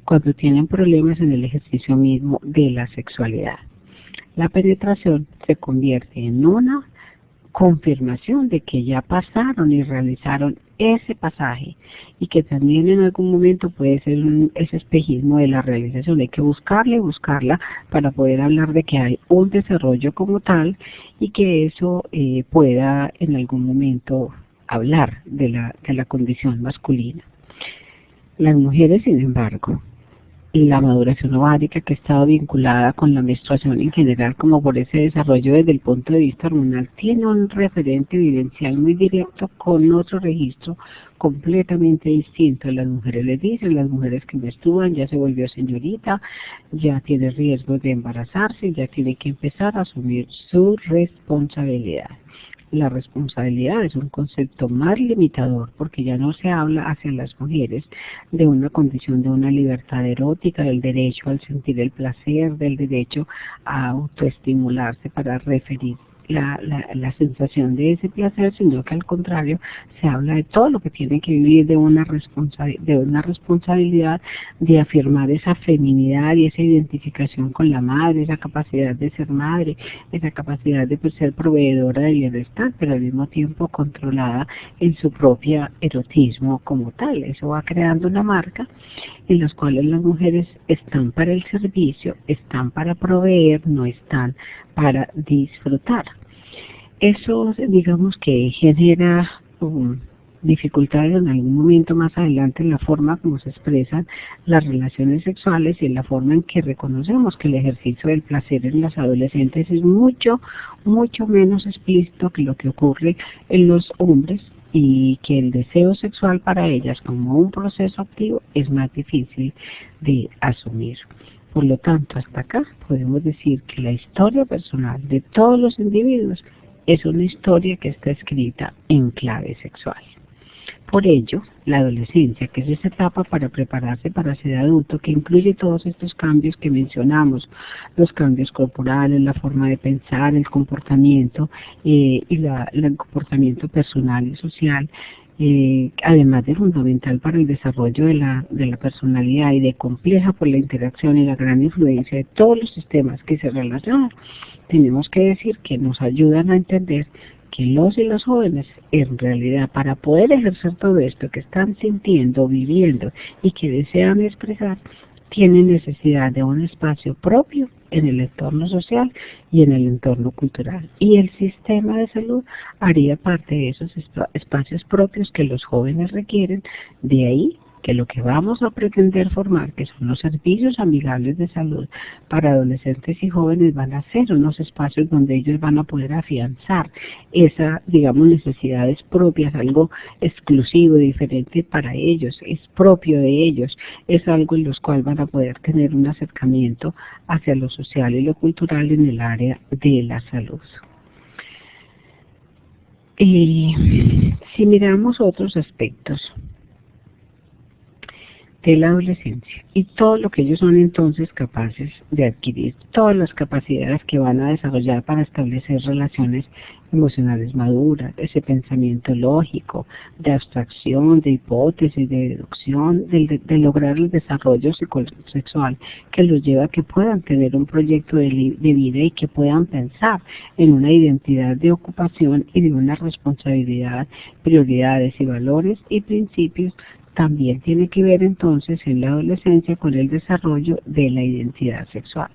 cuando tienen problemas en el ejercicio mismo de la sexualidad. La penetración se convierte en una confirmación de que ya pasaron y realizaron ese pasaje, y que también en algún momento puede ser ese espejismo de la realización. Hay que buscarla y buscarla para poder hablar de que hay un desarrollo como tal, y que eso pueda en algún momento hablar de la condición masculina. Las mujeres, sin embargo, la maduración ovárica, que ha estado vinculada con la menstruación en general, como por ese desarrollo desde el punto de vista hormonal, tiene un referente vivencial muy directo con otro registro completamente distinto. Las mujeres les dicen, las mujeres que menstruan ya se volvió señorita, ya tiene riesgo de embarazarse, ya tiene que empezar a asumir su responsabilidad. La responsabilidad es un concepto más limitador, porque ya no se habla hacia las mujeres de una condición de una libertad erótica, del derecho al sentir el placer, del derecho a autoestimularse para referir la sensación de ese placer, sino que al contrario se habla de todo lo que tiene que vivir de una responsabilidad de afirmar esa feminidad y esa identificación con la madre, esa capacidad de ser madre, esa capacidad de ser proveedora del bienestar, pero al mismo tiempo controlada en su propio erotismo como tal. Eso va creando una marca en las cuales las mujeres están para el servicio, están para proveer, no están para disfrutar. Eso, digamos, que genera dificultades en algún momento más adelante en la forma como se expresan las relaciones sexuales y en la forma en que reconocemos que el ejercicio del placer en las adolescentes es mucho menos explícito que lo que ocurre en los hombres, y que el deseo sexual para ellas como un proceso activo es más difícil de asumir. Por lo tanto, hasta acá podemos decir que la historia personal de todos los individuos es una historia que está escrita en clave sexual. Por ello, la adolescencia, que es esa etapa para prepararse para ser adulto, que incluye todos estos cambios que mencionamos, los cambios corporales, la forma de pensar, el comportamiento y el comportamiento personal y social, además de fundamental para el desarrollo de la personalidad y de compleja por la interacción y la gran influencia de todos los sistemas que se relacionan, tenemos que decir que nos ayudan a entender que los y las jóvenes, en realidad, para poder ejercer todo esto que están sintiendo, viviendo y que desean expresar, tienen necesidad de un espacio propio en el entorno social y en el entorno cultural. Y el sistema de salud haría parte de esos espacios propios que los jóvenes requieren. De ahí que lo que vamos a pretender formar, que son los servicios amigables de salud para adolescentes y jóvenes, van a ser unos espacios donde ellos van a poder afianzar esas, digamos, necesidades propias, algo exclusivo, diferente para ellos, es propio de ellos, es algo en los cuales van a poder tener un acercamiento hacia lo social y lo cultural en el área de la salud. Si miramos otros aspectos de la adolescencia y todo lo que ellos son entonces capaces de adquirir, todas las capacidades que van a desarrollar para establecer relaciones emocionales maduras, ese pensamiento lógico, de abstracción, de hipótesis, de deducción, de lograr el desarrollo psicosexual que los lleva a que puedan tener un proyecto de vida y que puedan pensar en una identidad de ocupación y de una responsabilidad, prioridades y valores y principios. También tiene que ver entonces en la adolescencia con el desarrollo de la identidad sexual.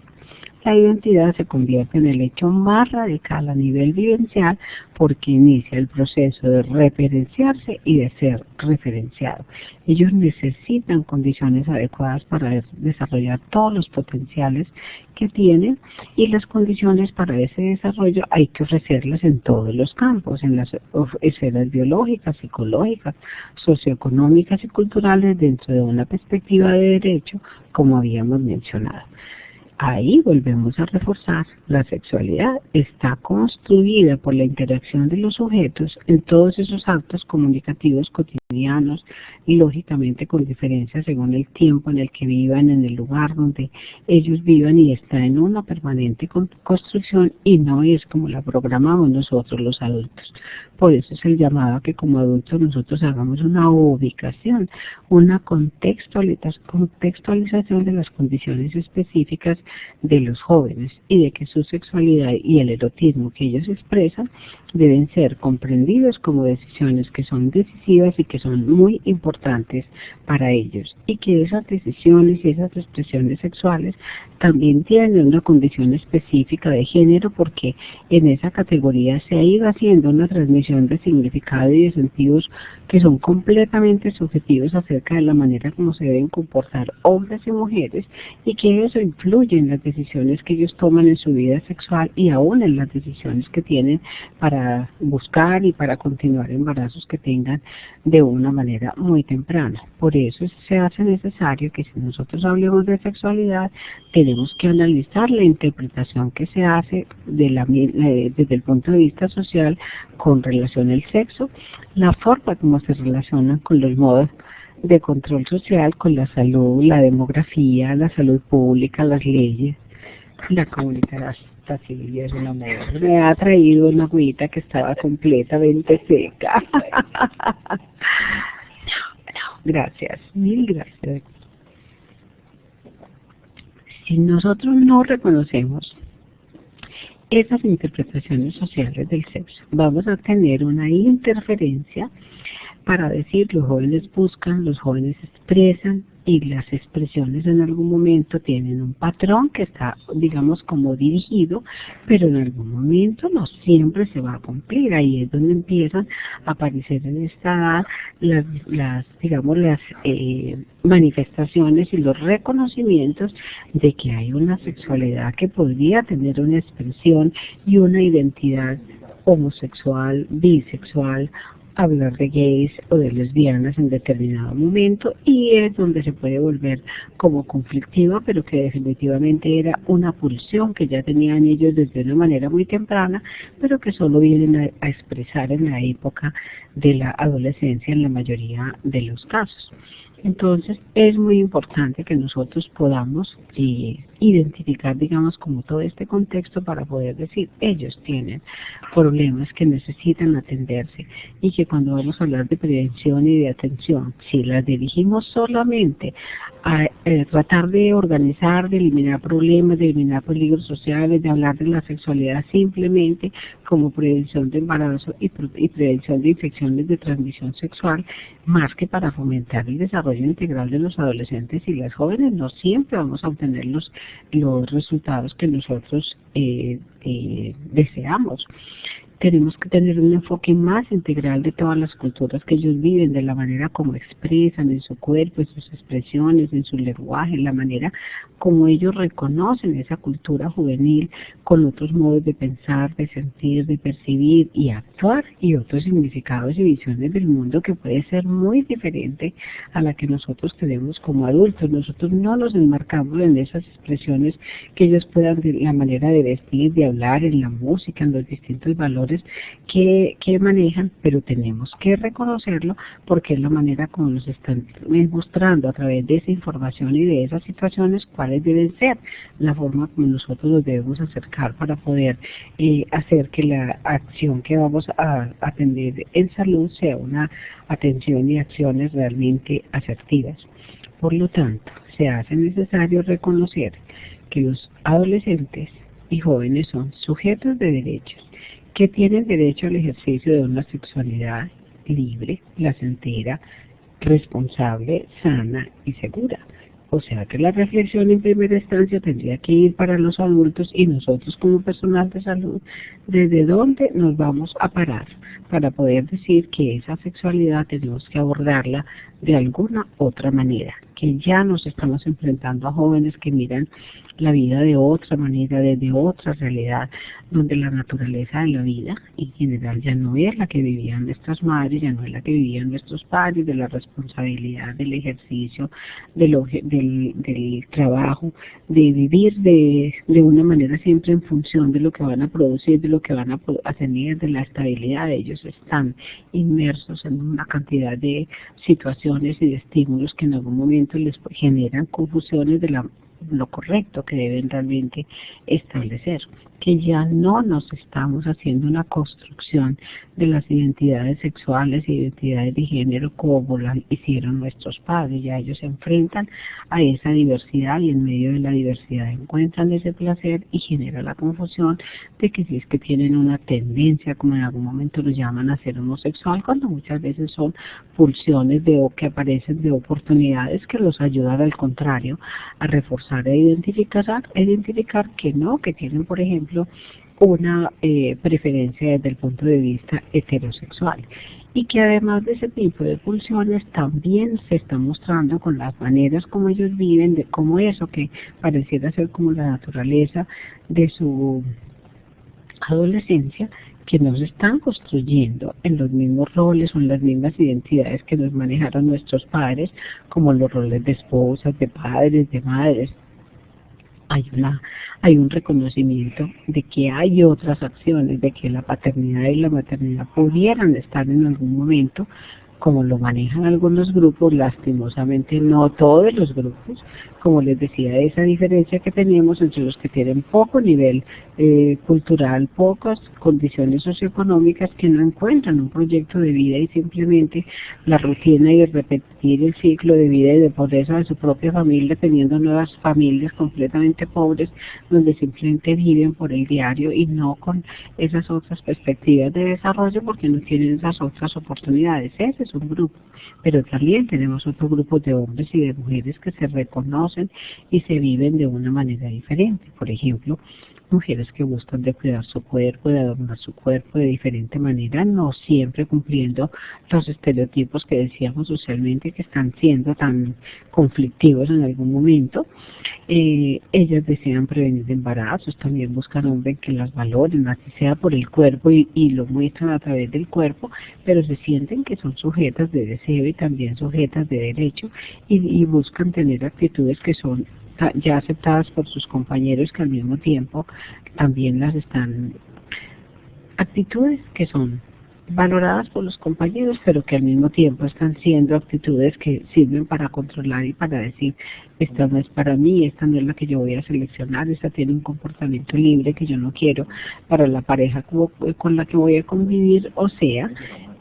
La identidad se convierte en el hecho más radical a nivel vivencial porque inicia el proceso de referenciarse y de ser referenciado. Ellos necesitan condiciones adecuadas para desarrollar todos los potenciales que tienen y las condiciones para ese desarrollo hay que ofrecerlas en todos los campos, en las esferas biológicas, psicológicas, socioeconómicas y culturales dentro de una perspectiva de derecho, como habíamos mencionado. Ahí volvemos a reforzar, la sexualidad está construida por la interacción de los sujetos en todos esos actos comunicativos cotidianos y lógicamente con diferencias según el tiempo en el que vivan, en el lugar donde ellos vivan y está en una permanente construcción y no es como la programamos nosotros los adultos. Por eso es el llamado a que como adultos nosotros hagamos una ubicación, una contextualización de las condiciones específicas de los jóvenes y de que su sexualidad y el erotismo que ellos expresan deben ser comprendidos como decisiones que son decisivas y que son muy importantes para ellos y que esas decisiones y esas expresiones sexuales también tienen una condición específica de género porque en esa categoría se ha ido haciendo una transmisión de significado y de sentidos que son completamente subjetivos acerca de la manera como se deben comportar hombres y mujeres y que eso influye en las decisiones que ellos toman en su vida sexual y aún en las decisiones que tienen para buscar y para continuar embarazos que tengan de una manera muy temprana. Por eso se hace necesario que si nosotros hablemos de sexualidad, tenemos que analizar la interpretación que se hace desde el punto de vista social con relación al sexo, la forma como se relacionan con los modos de control social, con la salud, la demografía, la salud pública, las leyes, la comunicación. Silvia es un amor. Me ha traído una agüita que estaba completamente seca. Gracias, mil gracias. Si nosotros no reconocemos esas interpretaciones sociales del sexo, vamos a tener una interferencia para decir los jóvenes buscan, los jóvenes expresan y las expresiones en algún momento tienen un patrón que está, digamos, como dirigido, pero en algún momento no siempre se va a cumplir. Ahí es donde empiezan a aparecer en esta edad las manifestaciones y los reconocimientos de que hay una sexualidad que podría tener una expresión y una identidad homosexual, bisexual, hablar de gays o de lesbianas en determinado momento y es donde se puede volver como conflictiva, pero que definitivamente era una pulsión que ya tenían ellos desde una manera muy temprana, pero que solo vienen a expresar en la época de la adolescencia en la mayoría de los casos. Entonces es muy importante que nosotros podamos identificar, digamos, como todo este contexto para poder decir, ellos tienen problemas que necesitan atenderse y que cuando vamos a hablar de prevención y de atención, si las dirigimos solamente a tratar de organizar, de eliminar problemas, de eliminar peligros sociales, de hablar de la sexualidad simplemente como prevención de embarazo y prevención de infecciones de transmisión sexual, más que para fomentar el desarrollo integral de los adolescentes y las jóvenes, no siempre vamos a obtener los resultados que nosotros deseamos. Tenemos que tener un enfoque más integral de todas las culturas que ellos viven, de la manera como expresan en su cuerpo, en sus expresiones, en su lenguaje, la manera como ellos reconocen esa cultura juvenil con otros modos de pensar, de sentir, de percibir y actuar y otros significados y visiones del mundo que puede ser muy diferente a la que nosotros tenemos como adultos. Nosotros no nos enmarcamos en esas expresiones que ellos puedan, de la manera de vestir, de hablar, en la música, en los distintos valores valores que manejan, pero tenemos que reconocerlo porque es la manera como nos están mostrando a través de esa información y de esas situaciones cuáles deben ser, la forma como nosotros nos debemos acercar para poder hacer que la acción que vamos a atender en salud sea una atención y acciones realmente asertivas. Por lo tanto, se hace necesario reconocer que los adolescentes y jóvenes son sujetos de derechos que tienen derecho al ejercicio de una sexualidad libre, placentera, responsable, sana y segura. O sea que la reflexión en primera instancia tendría que ir para los adultos y nosotros como personal de salud, desde dónde nos vamos a parar para poder decir que esa sexualidad tenemos que abordarla de alguna otra manera, que ya nos estamos enfrentando a jóvenes que miran la vida de otra manera, desde otra realidad, donde la naturaleza de la vida en general ya no es la que vivían nuestras madres, ya no es la que vivían nuestros padres, de la responsabilidad, del ejercicio, del trabajo, de vivir de una manera siempre en función de lo que van a producir, de lo que van a tener, de la estabilidad. Ellos están inmersos en una cantidad de situaciones y de estímulos que en algún momento les generan confusiones de lo correcto que deben realmente establecer, que ya no nos estamos haciendo una construcción de las identidades sexuales y identidades de género como las hicieron nuestros padres. Ya ellos se enfrentan a esa diversidad y en medio de la diversidad encuentran ese placer y genera la confusión de que si es que tienen una tendencia, como en algún momento lo llaman, a ser homosexual, cuando muchas veces son pulsiones que aparecen de oportunidades que los ayudan al contrario a reforzar e identificar que no, que tienen por ejemplo una preferencia desde el punto de vista heterosexual y que además de ese tipo de pulsiones también se está mostrando con las maneras como ellos viven, de cómo eso que pareciera ser como la naturaleza de su adolescencia, que nos están construyendo en los mismos roles o en las mismas identidades que nos manejaron nuestros padres, como los roles de esposas, de padres, de madres. Hay un reconocimiento de que hay otras acciones, de que la paternidad y la maternidad pudieran estar en algún momento, como lo manejan algunos grupos, lastimosamente no todos los grupos, como les decía, esa diferencia que tenemos entre los que tienen poco nivel cultural, pocas condiciones socioeconómicas, que no encuentran un proyecto de vida y simplemente la rutina y el repetir el ciclo de vida y de pobreza de su propia familia, teniendo nuevas familias completamente pobres, donde simplemente viven por el diario y no con esas otras perspectivas de desarrollo porque no tienen esas otras oportunidades. Ese es un grupo, pero también tenemos otro grupo de hombres y de mujeres que se reconocen y se viven de una manera diferente. Por ejemplo, mujeres que buscan de cuidar su cuerpo, de adornar su cuerpo de diferente manera, no siempre cumpliendo los estereotipos que decíamos socialmente que están siendo tan conflictivos en algún momento. Ellas desean prevenir embarazos, también buscan hombres que las valoren, así sea por el cuerpo y lo muestran a través del cuerpo, pero se sienten que son sujetas de deseo y también sujetas de derecho y buscan tener actitudes que son ya aceptadas por sus compañeros, que al mismo tiempo también actitudes que son valoradas por los compañeros, pero que al mismo tiempo están siendo actitudes que sirven para controlar y para decir, esta no es para mí, esta no es la que yo voy a seleccionar, esta tiene un comportamiento libre que yo no quiero para la pareja con la que voy a convivir. O sea,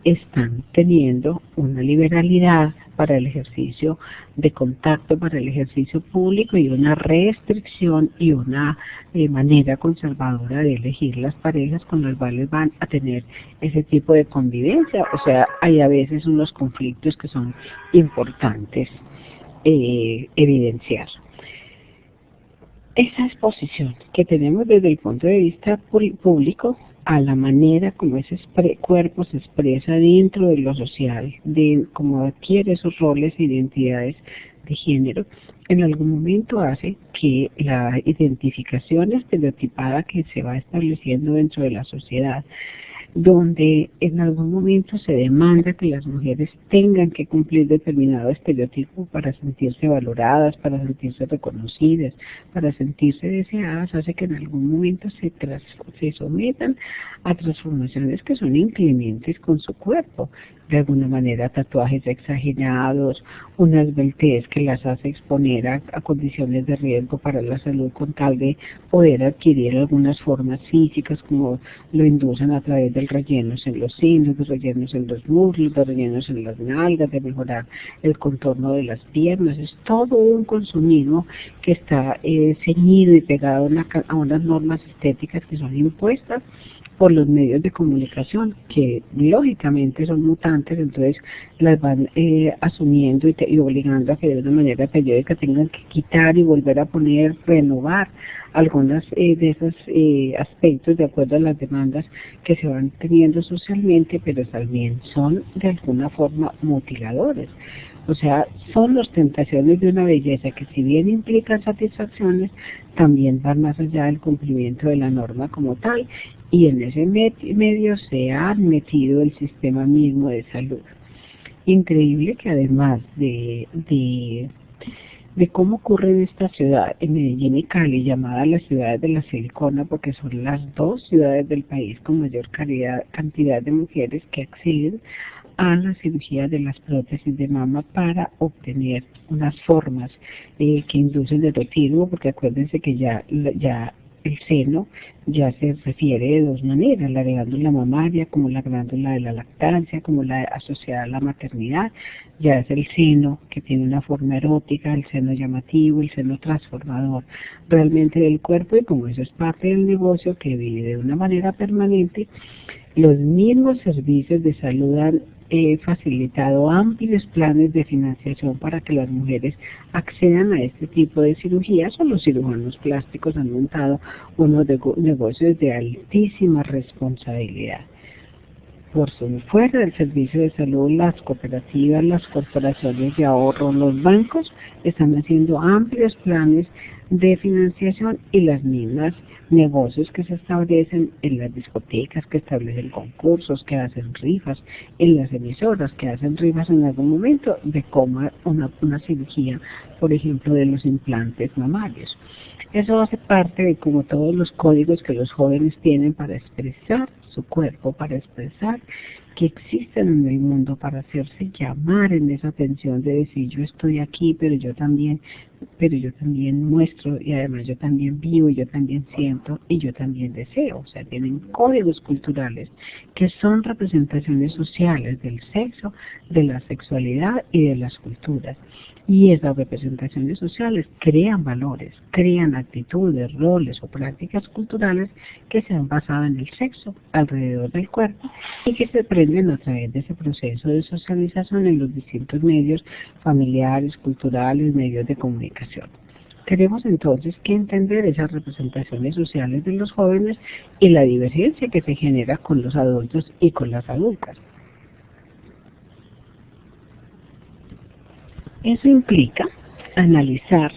están teniendo una liberalidad para el ejercicio de contacto, para el ejercicio público, y una restricción y una manera conservadora de elegir las parejas con las cuales van a tener ese tipo de convivencia. O sea, hay a veces unos conflictos que son importantes evidenciar. Esa exposición que tenemos desde el punto de vista público a la manera como ese cuerpo se expresa dentro de lo social, de cómo adquiere esos roles e identidades de género, en algún momento hace que la identificación estereotipada que se va estableciendo dentro de la sociedad donde en algún momento se demanda que las mujeres tengan que cumplir determinado estereotipo para sentirse valoradas, para sentirse reconocidas, para sentirse deseadas, hace que en algún momento se sometan a transformaciones que son inclementes con su cuerpo. De alguna manera, tatuajes exagerados, una esbeltez que las hace exponer a condiciones de riesgo para la salud con tal de poder adquirir algunas formas físicas, como lo inducen a través de rellenos en los senos, de rellenos en los muslos, de rellenos en las nalgas, de mejorar el contorno de las piernas. Es todo un consumismo que está ceñido y pegado a unas normas estéticas que son impuestas por los medios de comunicación, que lógicamente son mutantes, entonces las van asumiendo y obligando a que de una manera periódica tengan que quitar y volver a poner, renovar algunas de esos aspectos de acuerdo a las demandas que se van teniendo socialmente, pero también son de alguna forma mutiladores. O sea, son las tentaciones de una belleza que, si bien implican satisfacciones, también van más allá del cumplimiento de la norma como tal, y en ese medio se ha metido el sistema mismo de salud. Increíble que además de cómo ocurre en esta ciudad, en Medellín y Cali, llamada las ciudades de la silicona, porque son las dos ciudades del país con mayor cantidad de mujeres que acceden a la cirugía de las prótesis de mama para obtener unas formas que inducen erotismo, porque acuérdense que ya el seno ya se refiere de dos maneras: la glándula mamaria como la glándula de la lactancia, como la asociada a la maternidad. Ya es el seno que tiene una forma erótica, el seno llamativo, el seno transformador realmente del cuerpo, y como eso es parte del negocio que vive de una manera permanente, los mismos servicios de salud han facilitado amplios planes de financiación para que las mujeres accedan a este tipo de cirugías, o los cirujanos plásticos han montado unos negocios de altísima responsabilidad. Por fuera del servicio de salud, las cooperativas, las corporaciones de ahorro, los bancos están haciendo amplios planes de financiación, y las mismas negocios que se establecen en las discotecas, que establecen concursos, que hacen rifas, en las emisoras que hacen rifas en algún momento de cómo una cirugía, por ejemplo, de los implantes mamarios. Eso hace parte de como todos los códigos que los jóvenes tienen para expresar su cuerpo, para expresar que existen en el mundo, para hacerse llamar en esa atención de decir: yo estoy aquí, pero yo también muestro, y además yo también vivo, y yo también siento, y yo también deseo. O sea, tienen códigos culturales que son representaciones sociales del sexo, de la sexualidad y de las culturas. Y esas representaciones sociales crean valores, crean actitudes, roles o prácticas culturales que se han basado en el sexo alrededor del cuerpo, y que se aprenden a través de ese proceso de socialización en los distintos medios familiares, culturales, medios de comunicación. Tenemos entonces que entender esas representaciones sociales de los jóvenes y la divergencia que se genera con los adultos y con las adultas. Eso implica analizar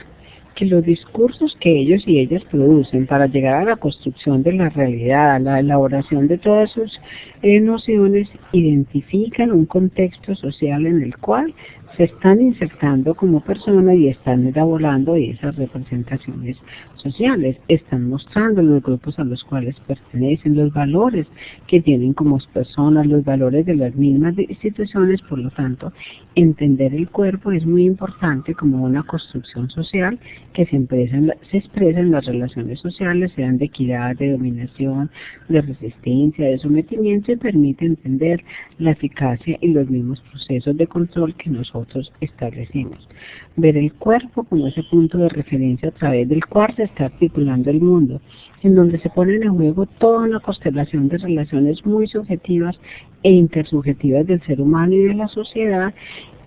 que los discursos que ellos y ellas producen para llegar a la construcción de la realidad, a la elaboración de todas sus nociones, identifican un contexto social en el cual se están insertando como personas y están elaborando esas representaciones sociales, están mostrando los grupos a los cuales pertenecen, los valores que tienen como personas, los valores de las mismas instituciones. Por lo tanto, entender el cuerpo es muy importante como una construcción social que se expresa en las relaciones sociales, sean de equidad, de dominación, de resistencia, de sometimiento, y permite entender la eficacia y los mismos procesos de control que nosotros establecimos. Ver el cuerpo como ese punto de referencia a través del cual se está articulando el mundo, en donde se ponen en juego toda una constelación de relaciones muy subjetivas e intersubjetivas del ser humano y de la sociedad,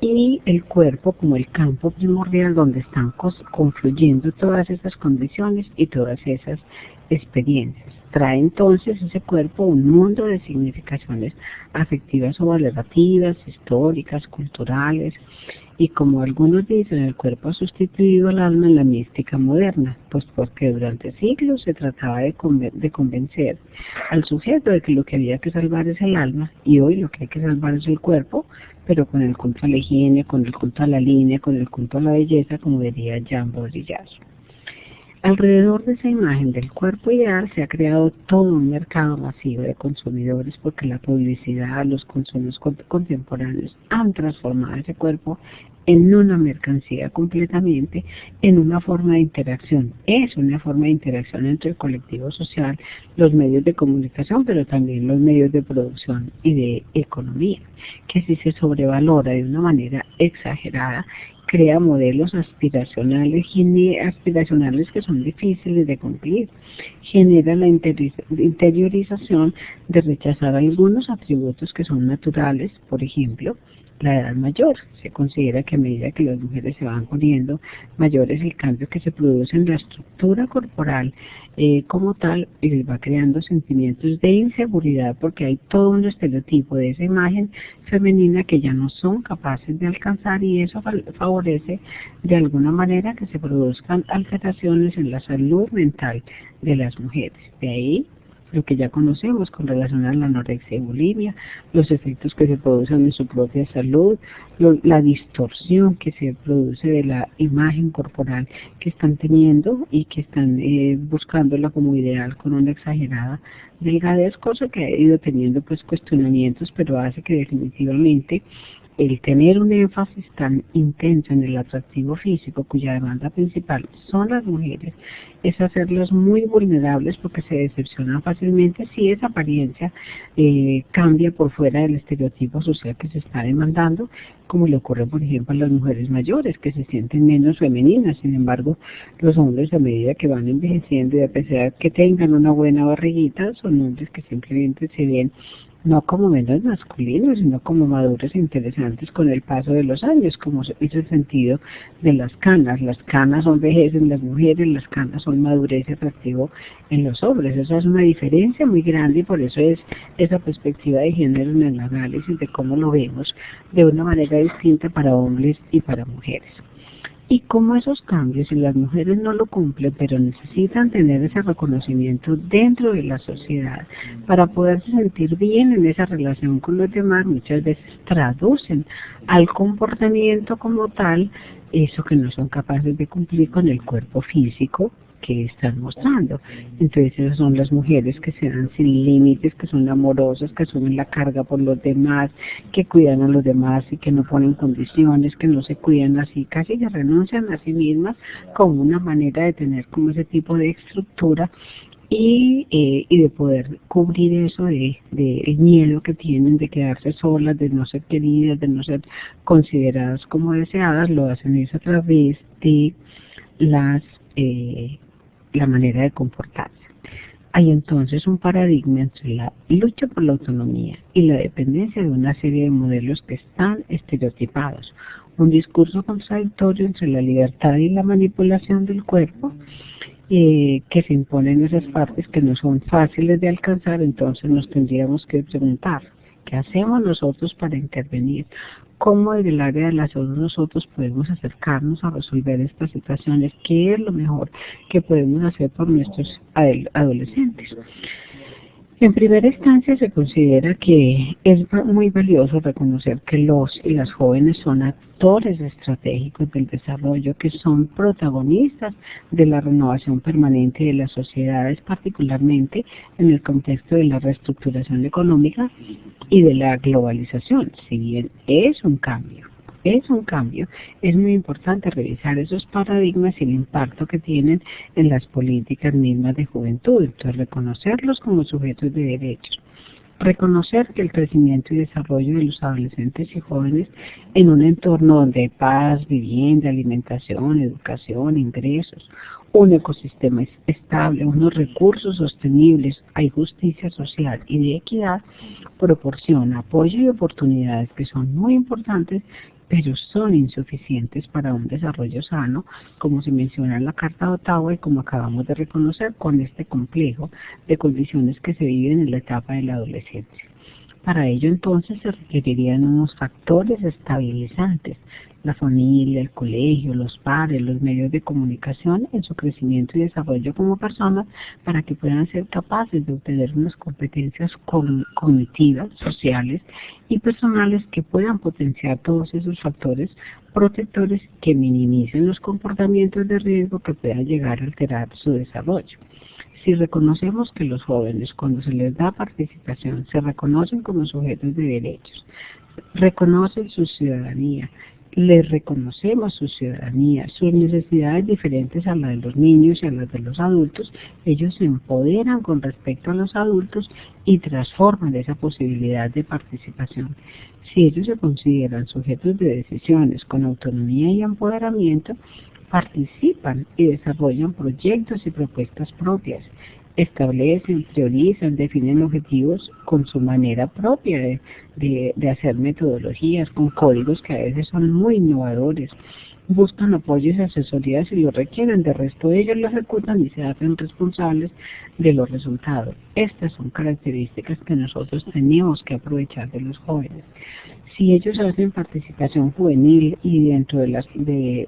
y el cuerpo como el campo primordial donde están confluyendo todas esas condiciones y todas esas experiencias. Trae entonces ese cuerpo un mundo de significaciones afectivas o valorativas, históricas, culturales, y como algunos dicen, el cuerpo ha sustituido al alma en la mística moderna, pues porque durante siglos se trataba de convencer al sujeto de que lo que había que salvar es el alma, y hoy lo que hay que salvar es el cuerpo, pero con el culto a la higiene, con el culto a la línea, con el culto a la belleza, como diría Jean Baudrillard. Alrededor de esa imagen del cuerpo ideal se ha creado todo un mercado masivo de consumidores porque la publicidad, los consumos contemporáneos han transformado ese cuerpo en una mercancía completamente, en una forma de interacción. Es una forma de interacción entre el colectivo social, los medios de comunicación, pero también los medios de producción y de economía, que si se sobrevalora de una manera exagerada, crea modelos aspiracionales que son difíciles de cumplir. Genera la interiorización de rechazar algunos atributos que son naturales, por ejemplo, la edad mayor. Se considera que a medida que las mujeres se van poniendo mayores, el cambio que se produce en la estructura corporal como tal, va creando sentimientos de inseguridad porque hay todo un estereotipo de esa imagen femenina que ya no son capaces de alcanzar, y eso favorece de alguna manera que se produzcan alteraciones en la salud mental de las mujeres. De ahí lo que ya conocemos con relación a la anorexia y bulimia, los efectos que se producen en su propia salud, la distorsión que se produce de la imagen corporal que están teniendo y que están buscándola como ideal con una exagerada delgadez, cosa que ha ido teniendo pues cuestionamientos, pero hace que definitivamente el tener un énfasis tan intenso en el atractivo físico, cuya demanda principal son las mujeres, es hacerlas muy vulnerables porque se decepcionan fácilmente si esa apariencia cambia por fuera del estereotipo social que se está demandando, como le ocurre por ejemplo a las mujeres mayores que se sienten menos femeninas. Sin embargo, los hombres, a medida que van envejeciendo y a pesar que tengan una buena barriguita, son hombres que simplemente se ven no como menos masculinos, sino como maduros e interesantes con el paso de los años, como es el sentido de las canas. Las canas son vejez en las mujeres, las canas son madurez y atractivo en los hombres. Esa es una diferencia muy grande y por eso es esa perspectiva de género en el análisis de cómo lo vemos de una manera distinta para hombres y para mujeres. Y como esos cambios, si las mujeres no lo cumplen, pero necesitan tener ese reconocimiento dentro de la sociedad para poderse sentir bien en esa relación con los demás, muchas veces traducen al comportamiento como tal eso que no son capaces de cumplir con el cuerpo físico que están mostrando. Entonces esas son las mujeres que se dan sin límites, que son amorosas, que asumen la carga por los demás, que cuidan a los demás y que no ponen condiciones, que no se cuidan así, casi que renuncian a sí mismas como una manera de tener como ese tipo de estructura y de poder cubrir eso de el miedo que tienen de quedarse solas, de no ser queridas, de no ser consideradas como deseadas. Lo hacen eso a través de la manera de comportarse. Hay entonces un paradigma entre la lucha por la autonomía y la dependencia de una serie de modelos que están estereotipados, un discurso contradictorio entre la libertad y la manipulación del cuerpo, que se imponen esas partes que no son fáciles de alcanzar. Entonces nos tendríamos que preguntar, ¿qué hacemos nosotros para intervenir? ¿Cómo desde el área de la salud nosotros podemos acercarnos a resolver estas situaciones? ¿Qué es lo mejor que podemos hacer por nuestros adolescentes? En primera instancia se considera que es muy valioso reconocer que los y las jóvenes son actores estratégicos del desarrollo, que son protagonistas de la renovación permanente de las sociedades, particularmente en el contexto de la reestructuración económica y de la globalización. Si bien es un cambio, es muy importante revisar esos paradigmas y el impacto que tienen en las políticas mismas de juventud. Entonces, reconocerlos como sujetos de derechos. Reconocer que el crecimiento y desarrollo de los adolescentes y jóvenes en un entorno donde hay paz, vivienda, alimentación, educación, ingresos, un ecosistema estable, unos recursos sostenibles, hay justicia social y de equidad, proporciona apoyo y oportunidades que son muy importantes, pero son insuficientes para un desarrollo sano, como se menciona en la Carta de Ottawa y como acabamos de reconocer con este complejo de condiciones que se viven en la etapa de la adolescencia. Para ello entonces se requerirían unos factores estabilizantes, la familia, el colegio, los padres, los medios de comunicación en su crecimiento y desarrollo como personas para que puedan ser capaces de obtener unas competencias cognitivas, sociales y personales que puedan potenciar todos esos factores protectores que minimicen los comportamientos de riesgo que puedan llegar a alterar su desarrollo. Si reconocemos que los jóvenes, cuando se les da participación, se reconocen como sujetos de derechos, reconocen su ciudadanía, les reconocemos su ciudadanía, sus necesidades diferentes a las de los niños y a las de los adultos, ellos se empoderan con respecto a los adultos y transforman esa posibilidad de participación. Si ellos se consideran sujetos de decisiones con autonomía y empoderamiento, participan y desarrollan proyectos y propuestas propias, establecen, priorizan, definen objetivos con su manera propia de hacer metodologías, con códigos que a veces son muy innovadores, buscan apoyos y asesorías si lo requieren, de resto ellos lo ejecutan y se hacen responsables de los resultados. Estas son características que nosotros tenemos que aprovechar de los jóvenes. Si ellos hacen participación juvenil y dentro de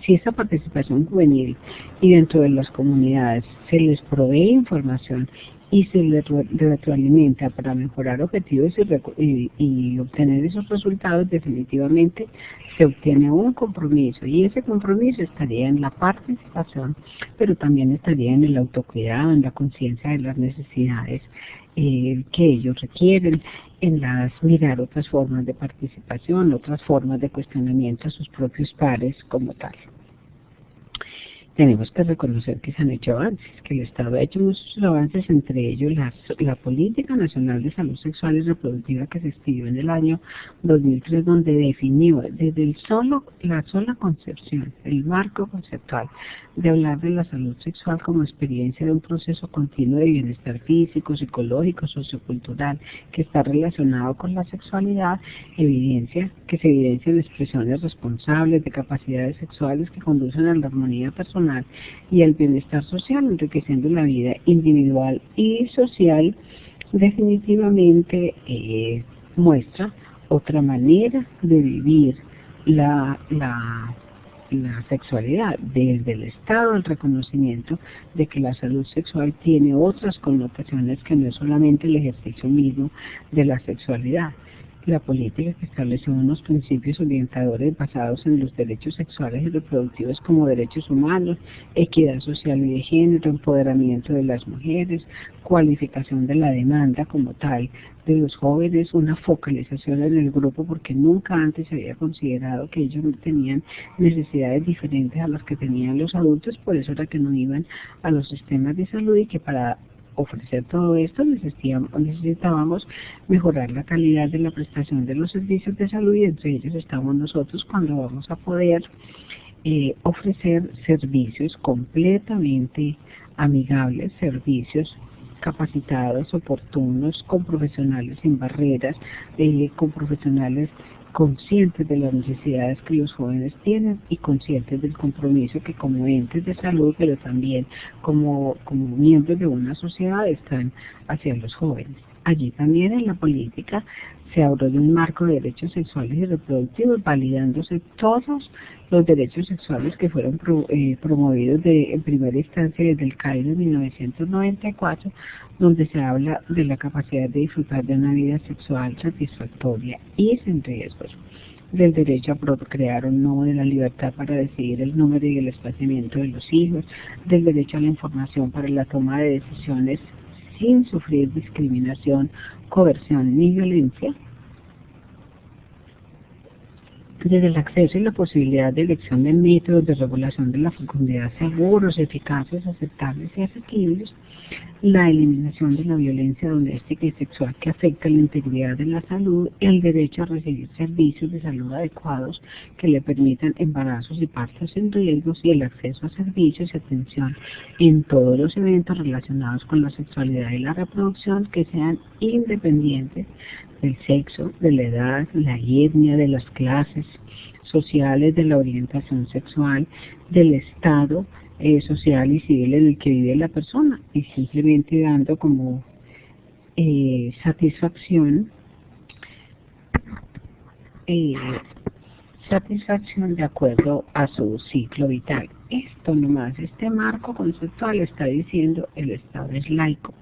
si esa participación juvenil y dentro de las comunidades se les provee información y se les retroalimenta para mejorar objetivos y obtener esos resultados, definitivamente se obtiene un compromiso, y ese compromiso estaría en la participación, pero también estaría en el autocuidado, en la conciencia de las necesidades que ellos requieren, en mirar otras formas de participación, otras formas de cuestionamiento a sus propios pares como tal. Tenemos que reconocer que se han hecho avances, que el Estado ha hecho muchos avances, entre ellos la Política Nacional de Salud Sexual y Reproductiva que se expidió en el año 2003, donde definió desde la sola concepción, el marco conceptual de hablar de la salud sexual como experiencia de un proceso continuo de bienestar físico, psicológico, sociocultural, que está relacionado con la sexualidad, que se evidencian expresiones responsables de capacidades sexuales que conducen a la armonía personal y el bienestar social, enriqueciendo la vida individual y social. Definitivamente muestra otra manera de vivir la sexualidad, desde el Estado, el reconocimiento de que la salud sexual tiene otras connotaciones que no es solamente el ejercicio mismo de la sexualidad. La política que estableció unos principios orientadores basados en los derechos sexuales y reproductivos como derechos humanos, equidad social y de género, empoderamiento de las mujeres, cualificación de la demanda como tal de los jóvenes, una focalización en el grupo porque nunca antes se había considerado que ellos tenían necesidades diferentes a las que tenían los adultos, por eso era que no iban a los sistemas de salud y que para ofrecer todo esto necesitábamos mejorar la calidad de la prestación de los servicios de salud, y entre ellos estamos nosotros cuando vamos a poder ofrecer servicios completamente amigables, servicios capacitados, oportunos, con profesionales sin barreras, con profesionales conscientes de las necesidades que los jóvenes tienen y conscientes del compromiso que como entes de salud, pero también como miembros de una sociedad están hacia los jóvenes. Allí también en la política se habló de un marco de derechos sexuales y reproductivos, validándose todos los derechos sexuales que fueron promovidos en primera instancia desde el Cairo de 1994, donde se habla de la capacidad de disfrutar de una vida sexual satisfactoria y sin riesgos, del derecho a procrear o no, de la libertad para decidir el número y el espaciamiento de los hijos, del derecho a la información para la toma de decisiones sin sufrir discriminación, coerción ni violencia, Desde el acceso y la posibilidad de elección de métodos de regulación de la fecundidad seguros, eficaces, aceptables y asequibles, la eliminación de la violencia doméstica y sexual que afecta la integridad de la salud, el derecho a recibir servicios de salud adecuados que le permitan embarazos y partos sin riesgos y el acceso a servicios y atención en todos los eventos relacionados con la sexualidad y la reproducción que sean independientes del sexo, de la edad, la etnia, de las clases sociales, de la orientación sexual, del estado social y civil en el que vive la persona, y simplemente dando como satisfacción de acuerdo a su ciclo vital. Esto nomás, este marco conceptual está diciendo el Estado es laico,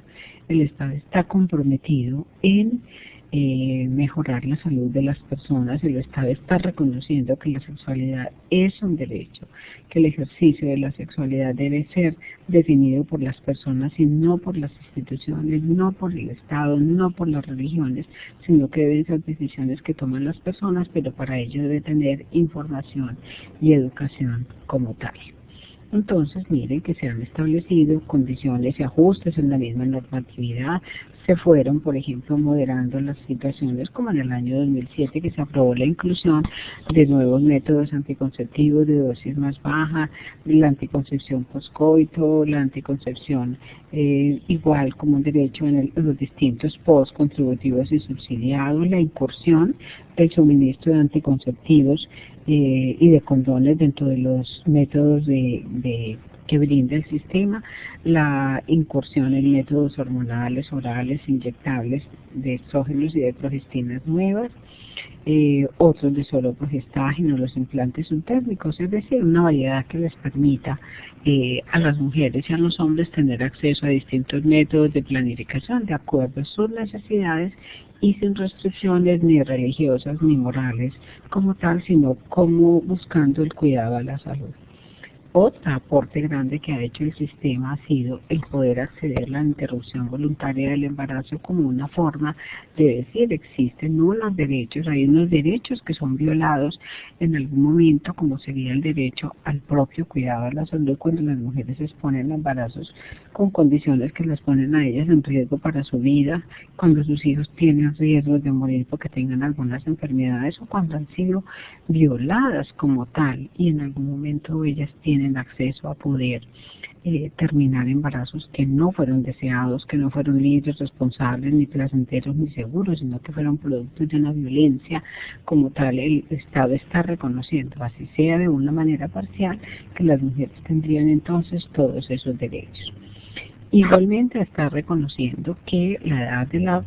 el Estado está comprometido en mejorar la salud de las personas, el Estado está reconociendo que la sexualidad es un derecho, que el ejercicio de la sexualidad debe ser definido por las personas y no por las instituciones, no por el Estado, no por las religiones, sino que deben ser decisiones que toman las personas, pero para ello debe tener información y educación como tal. Entonces, miren que se han establecido condiciones y ajustes en la misma normatividad. Se fueron, por ejemplo, moderando las situaciones como en el año 2007 que se aprobó la inclusión de nuevos métodos anticonceptivos de dosis más baja, la anticoncepción postcoito, la anticoncepción igual como un derecho en los distintos post contributivos y subsidiados, la incursión del suministro de anticonceptivos y de condones dentro de los métodos que brinda el sistema, la incursión en métodos hormonales, orales, inyectables de estrógenos y de progestinas nuevas, otros de solo progestágeno, los implantes subtérmicos, es decir, una variedad que les permita a las mujeres y a los hombres tener acceso a distintos métodos de planificación de acuerdo a sus necesidades y sin restricciones ni religiosas ni morales como tal, sino como buscando el cuidado a la salud. Otro aporte grande que ha hecho el sistema ha sido el poder acceder a la interrupción voluntaria del embarazo como una forma de decir, existen unos derechos, hay unos derechos que son violados en algún momento, como sería el derecho al propio cuidado de la salud cuando las mujeres se exponen a embarazos con condiciones que las ponen a ellas en riesgo para su vida, cuando sus hijos tienen riesgo de morir porque tengan algunas enfermedades o cuando han sido violadas como tal y en algún momento ellas tienen acceso a poder terminar embarazos que no fueron deseados, que no fueron libres, responsables, ni placenteros, ni seguros, sino que fueron productos de una violencia como tal. El Estado está reconociendo, así sea de una manera parcial, que las mujeres tendrían entonces todos esos derechos. Igualmente está reconociendo que la edad de la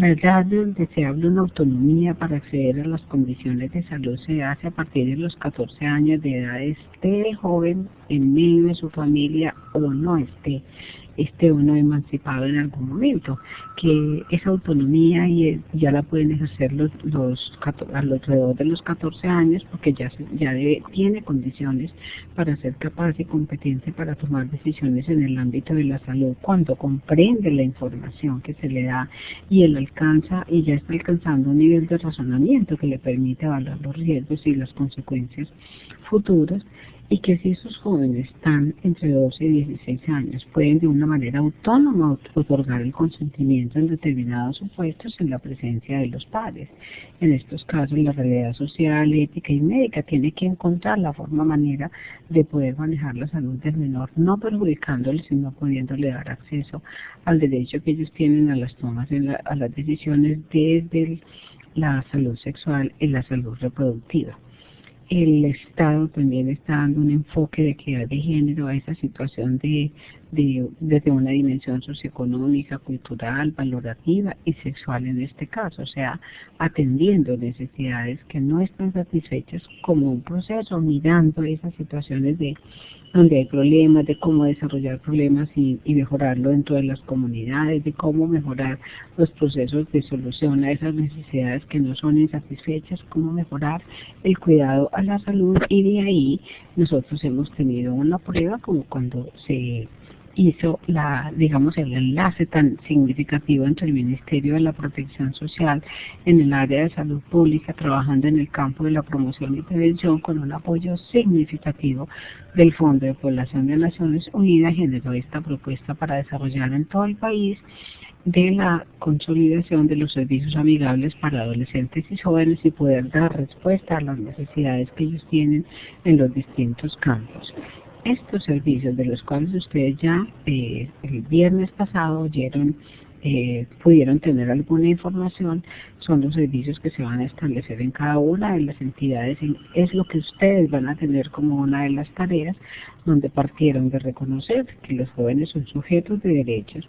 edad donde se habla de una autonomía para acceder a las condiciones de salud se hace a partir de los 14 años de edad, esté el joven en medio de su familia o no esté uno emancipado en algún momento, que esa autonomía ya la pueden ejercer alrededor de los 14 años porque tiene condiciones para ser capaz y competente para tomar decisiones en el ámbito de la salud cuando comprende la información que se le da y él ya está alcanzando un nivel de razonamiento que le permite evaluar los riesgos y las consecuencias futuras, y que si esos jóvenes están entre 12 y 16 años pueden de una manera autónoma otorgar el consentimiento en determinados supuestos en la presencia de los padres. En estos casos la realidad social, ética y médica tiene que encontrar la manera de poder manejar la salud del menor, no perjudicándole, sino pudiéndole dar acceso al derecho que ellos tienen a las tomas, a las decisiones desde la salud sexual y la salud reproductiva. El Estado también está dando un enfoque de equidad de género a esa situación desde una dimensión socioeconómica, cultural, valorativa y sexual en este caso, o sea, atendiendo necesidades que no están satisfechas como un proceso, mirando esas situaciones donde hay problemas, de cómo desarrollar problemas y mejorarlo dentro de las comunidades, de cómo mejorar los procesos de solución a esas necesidades que no son insatisfechas, cómo mejorar el cuidado a la salud, y de ahí nosotros hemos tenido una prueba como cuando se hizo digamos, el enlace tan significativo entre el Ministerio de la Protección Social en el área de salud pública, trabajando en el campo de la promoción y prevención con un apoyo significativo del Fondo de Población de Naciones Unidas, generó esta propuesta para desarrollar en todo el país de la consolidación de los servicios amigables para adolescentes y jóvenes y poder dar respuesta a las necesidades que ellos tienen en los distintos campos. Estos servicios, de los cuales ustedes ya el viernes pasado oyeron, pudieron tener alguna información, son los servicios que se van a establecer en cada una de las entidades. Es lo que ustedes van a tener como una de las tareas, donde partieron de reconocer que los jóvenes son sujetos de derechos,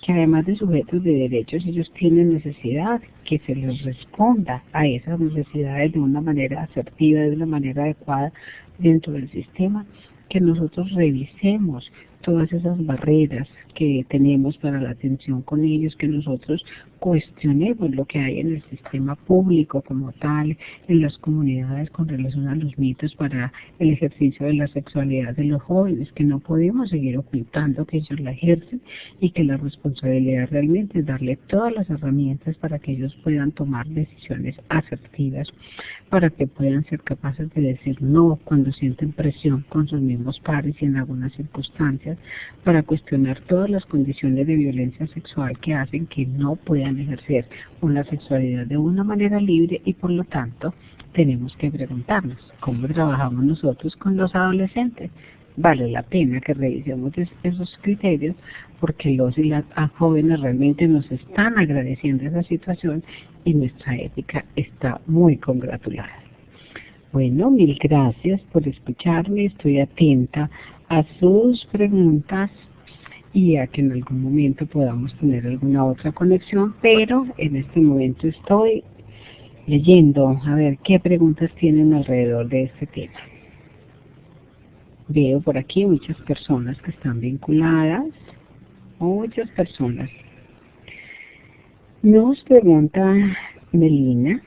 que además de sujetos de derechos ellos tienen necesidad, que se les responda a esas necesidades de una manera asertiva, de una manera adecuada dentro del sistema, que nosotros revisemos todas esas barreras que tenemos para la atención con ellos, que nosotros cuestionemos lo que hay en el sistema público como tal, en las comunidades con relación a los mitos para el ejercicio de la sexualidad de los jóvenes, que no podemos seguir ocultando que ellos la ejercen y que la responsabilidad realmente es darle todas las herramientas para que ellos puedan tomar decisiones asertivas, para que puedan ser capaces de decir no cuando sienten presión con sus mismos pares y en algunas circunstancias, para cuestionar todas las condiciones de violencia sexual que hacen que no puedan ejercer una sexualidad de una manera libre, y por lo tanto tenemos que preguntarnos cómo trabajamos nosotros con los adolescentes. Vale la pena que revisemos esos criterios, porque los y las jóvenes realmente nos están agradeciendo esa situación y nuestra ética está muy congratulada. Bueno, mil gracias por escucharme, estoy atenta a sus preguntas y a que en algún momento podamos tener alguna otra conexión, pero en este momento estoy leyendo a ver qué preguntas tienen alrededor de este tema. Veo por aquí muchas personas que están vinculadas, muchas personas. Nos pregunta Melina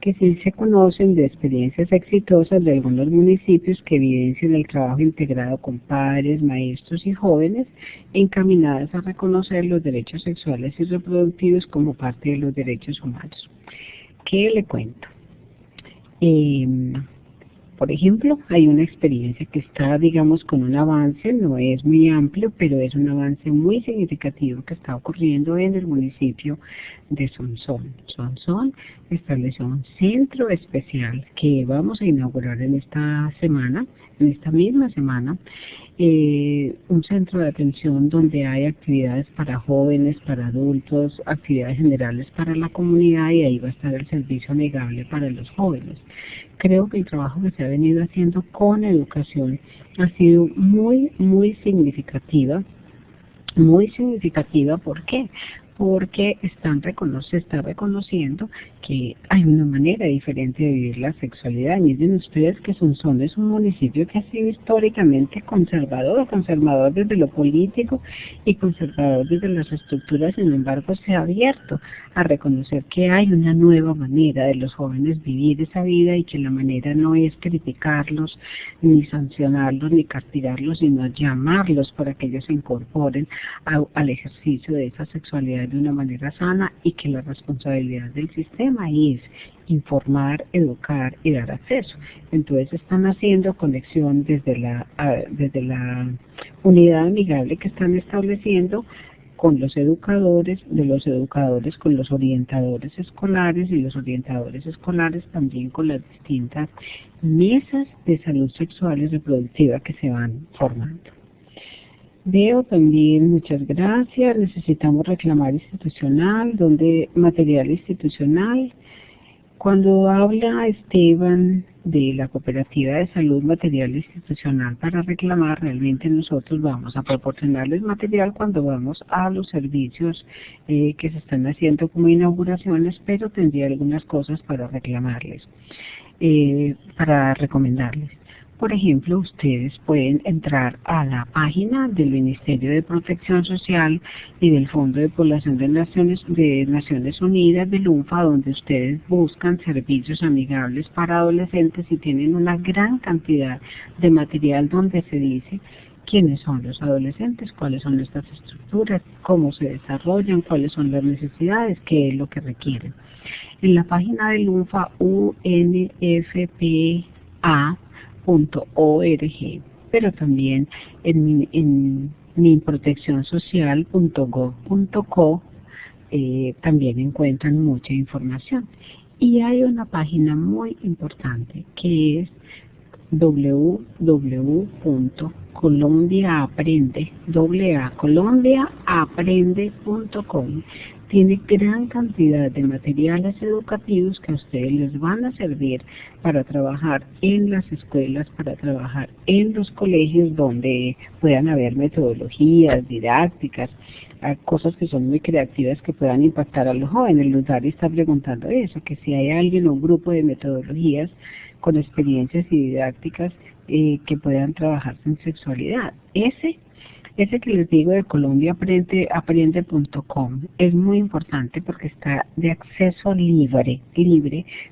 que si se conocen de experiencias exitosas de algunos municipios que evidencian el trabajo integrado con padres, maestros y jóvenes encaminadas a reconocer los derechos sexuales y reproductivos como parte de los derechos humanos. ¿Qué le cuento? Por ejemplo, hay una experiencia que está, digamos, con un avance, no es muy amplio, pero es un avance muy significativo que está ocurriendo en el municipio de Sonsón. Sonsón estableció un centro especial que vamos a inaugurar en esta semana, en esta misma semana, un centro de atención donde hay actividades para jóvenes, para adultos, actividades generales para la comunidad, y ahí va a estar el servicio amigable para los jóvenes. Creo que el trabajo que se ha venido haciendo con educación ha sido muy, muy significativa. Muy significativa, ¿por qué? Porque se está reconociendo que hay una manera diferente de vivir la sexualidad. Miren ustedes que Sonsón es un municipio que ha sido históricamente conservador desde lo político y conservador desde las estructuras. Sin embargo, se ha abierto a reconocer que hay una nueva manera de los jóvenes vivir esa vida, y que la manera no es criticarlos, ni sancionarlos, ni castigarlos, sino llamarlos para que ellos se incorporen al ejercicio de esa sexualidad de una manera sana, y que la responsabilidad del sistema es informar, educar y dar acceso. Entonces están haciendo conexión desde la unidad amigable que están estableciendo con los educadores, de los educadores con los orientadores escolares, y los orientadores escolares también con las distintas mesas de salud sexual y reproductiva que se van formando. Veo también, muchas gracias, necesitamos reclamar institucional, material institucional. Cuando habla Esteban de la cooperativa de salud material institucional para reclamar, realmente nosotros vamos a proporcionarles material cuando vamos a los servicios que se están haciendo como inauguraciones, pero tendría algunas cosas para reclamarles, para recomendarles. Por ejemplo, ustedes pueden entrar a la página del Ministerio de Protección Social y del Fondo de Población de Naciones Unidas, del UNFA, donde ustedes buscan servicios amigables para adolescentes, y tienen una gran cantidad de material donde se dice quiénes son los adolescentes, cuáles son estas estructuras, cómo se desarrollan, cuáles son las necesidades, qué es lo que requieren. En la página del UNFPA, unfpa.org, pero también en minproteccionsocial.gov.co también encuentran mucha información. Y hay una página muy importante que es www.colombiaaprende.com. Tiene gran cantidad de materiales educativos que a ustedes les van a servir para trabajar en las escuelas, para trabajar en los colegios donde puedan haber metodologías didácticas, cosas que son muy creativas que puedan impactar a los jóvenes. Luzari está preguntando eso, que si hay alguien o un grupo de metodologías con experiencias y didácticas que puedan trabajar en sexualidad. Ese que les digo de colombiaaprende.com es muy importante porque está de acceso libre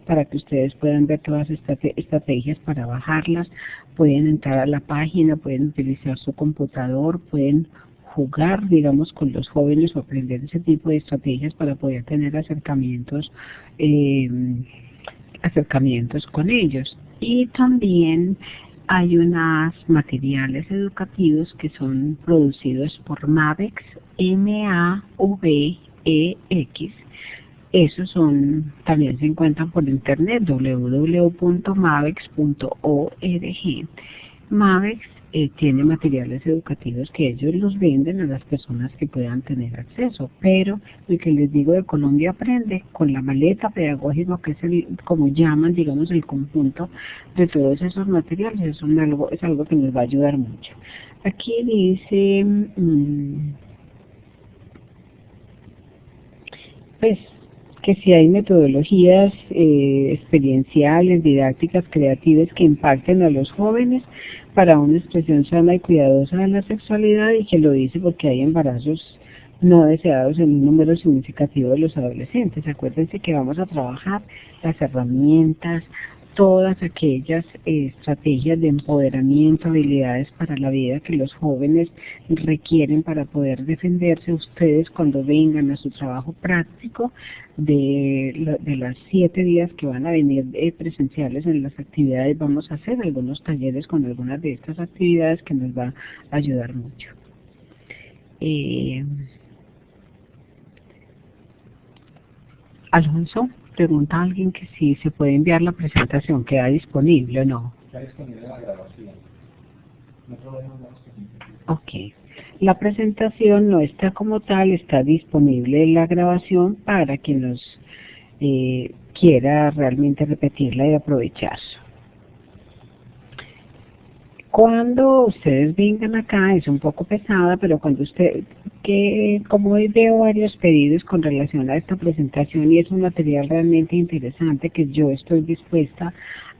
para que ustedes puedan ver todas estas estrategias para bajarlas, pueden entrar a la página, pueden utilizar su computador, pueden jugar, digamos, con los jóvenes o aprender ese tipo de estrategias para poder tener acercamientos con ellos. Y también hay unos materiales educativos que son producidos por Mavex, MAVEX. Esos también se encuentran por internet, www.mavex.org. Mavex tiene materiales educativos que ellos los venden a las personas que puedan tener acceso, pero el que les digo de Colombia Aprende, con la maleta pedagógica, que es como llaman, digamos, el conjunto de todos esos materiales, es algo que nos va a ayudar mucho. Aquí dice, pues, que si hay metodologías experienciales, didácticas, creativas que impacten a los jóvenes para una expresión sana y cuidadosa de la sexualidad, y que lo dice porque hay embarazos no deseados en un número significativo de los adolescentes. Acuérdense que vamos a trabajar las herramientas, todas aquellas estrategias de empoderamiento, habilidades para la vida que los jóvenes requieren para poder defenderse. Ustedes, cuando vengan a su trabajo práctico de las 7 días que van a venir presenciales en las actividades, vamos a hacer algunos talleres con algunas de estas actividades que nos va a ayudar mucho. Alonso, pregunta a alguien que si se puede enviar la presentación, ¿queda disponible o no? Está disponible la grabación. No problemas. Ok. La presentación no está como tal, está disponible en la grabación para quien nos quiera realmente repetirla y aprovechar. Cuando ustedes vengan acá, es un poco pesada, pero cuando como hoy veo varios pedidos con relación a esta presentación y es un material realmente interesante que yo estoy dispuesta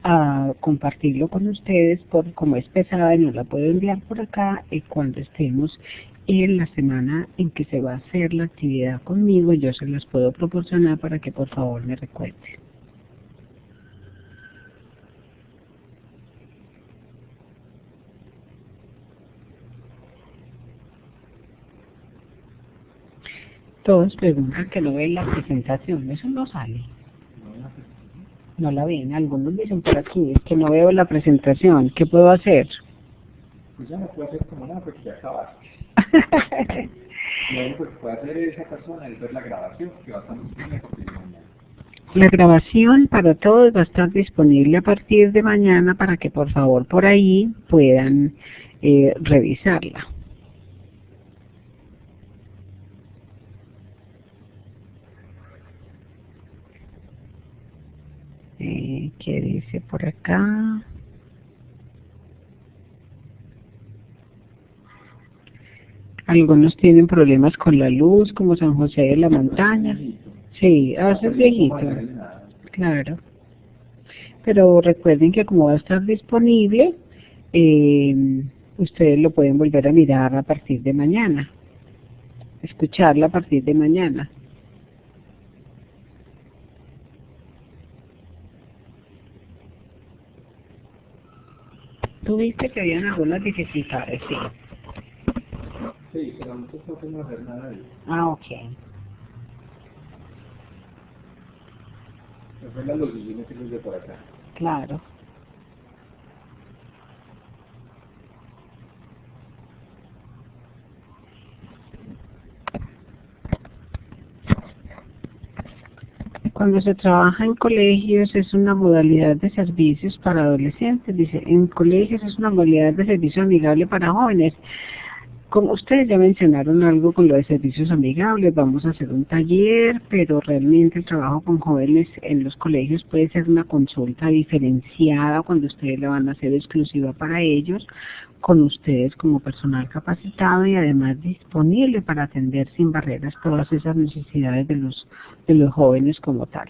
a compartirlo con ustedes, como es pesada y no la puedo enviar por acá, cuando estemos en la semana en que se va a hacer la actividad conmigo, yo se las puedo proporcionar para que por favor me recuerden. Todos preguntan que no ven la presentación, eso no sale. No la ven, algunos dicen por aquí, es que no veo la presentación, ¿qué puedo hacer? Pues ya no puede hacer como nada porque ya acabaste. Lo único que puede hacer esa persona es ver la grabación, que va a estar disponible a partir de mañana. La grabación para todos va a estar disponible a partir de mañana para que por favor por ahí puedan revisarla. ¿Qué dice por acá? Algunos tienen problemas con la luz, como San José de la Montaña. Sí, es viejito. Claro. Pero recuerden que como va a estar disponible, ustedes lo pueden volver a mirar a partir de mañana. Escucharla a partir de mañana. Tú viste que habían algunas dificultades, sí. Sí, pero nosotros no podemos hacer nada ahí. Ah, ok. Se fue la luz y meterlos de por acá. Claro. Cuando se trabaja en colegios es una modalidad de servicios para adolescentes. Dice, en colegios es una modalidad de servicio amigable para jóvenes. Como ustedes ya mencionaron algo con lo de servicios amigables, vamos a hacer un taller, pero realmente el trabajo con jóvenes en los colegios puede ser una consulta diferenciada cuando ustedes la van a hacer exclusiva para ellos, con ustedes como personal capacitado y además disponible para atender sin barreras todas esas necesidades de los jóvenes como tal.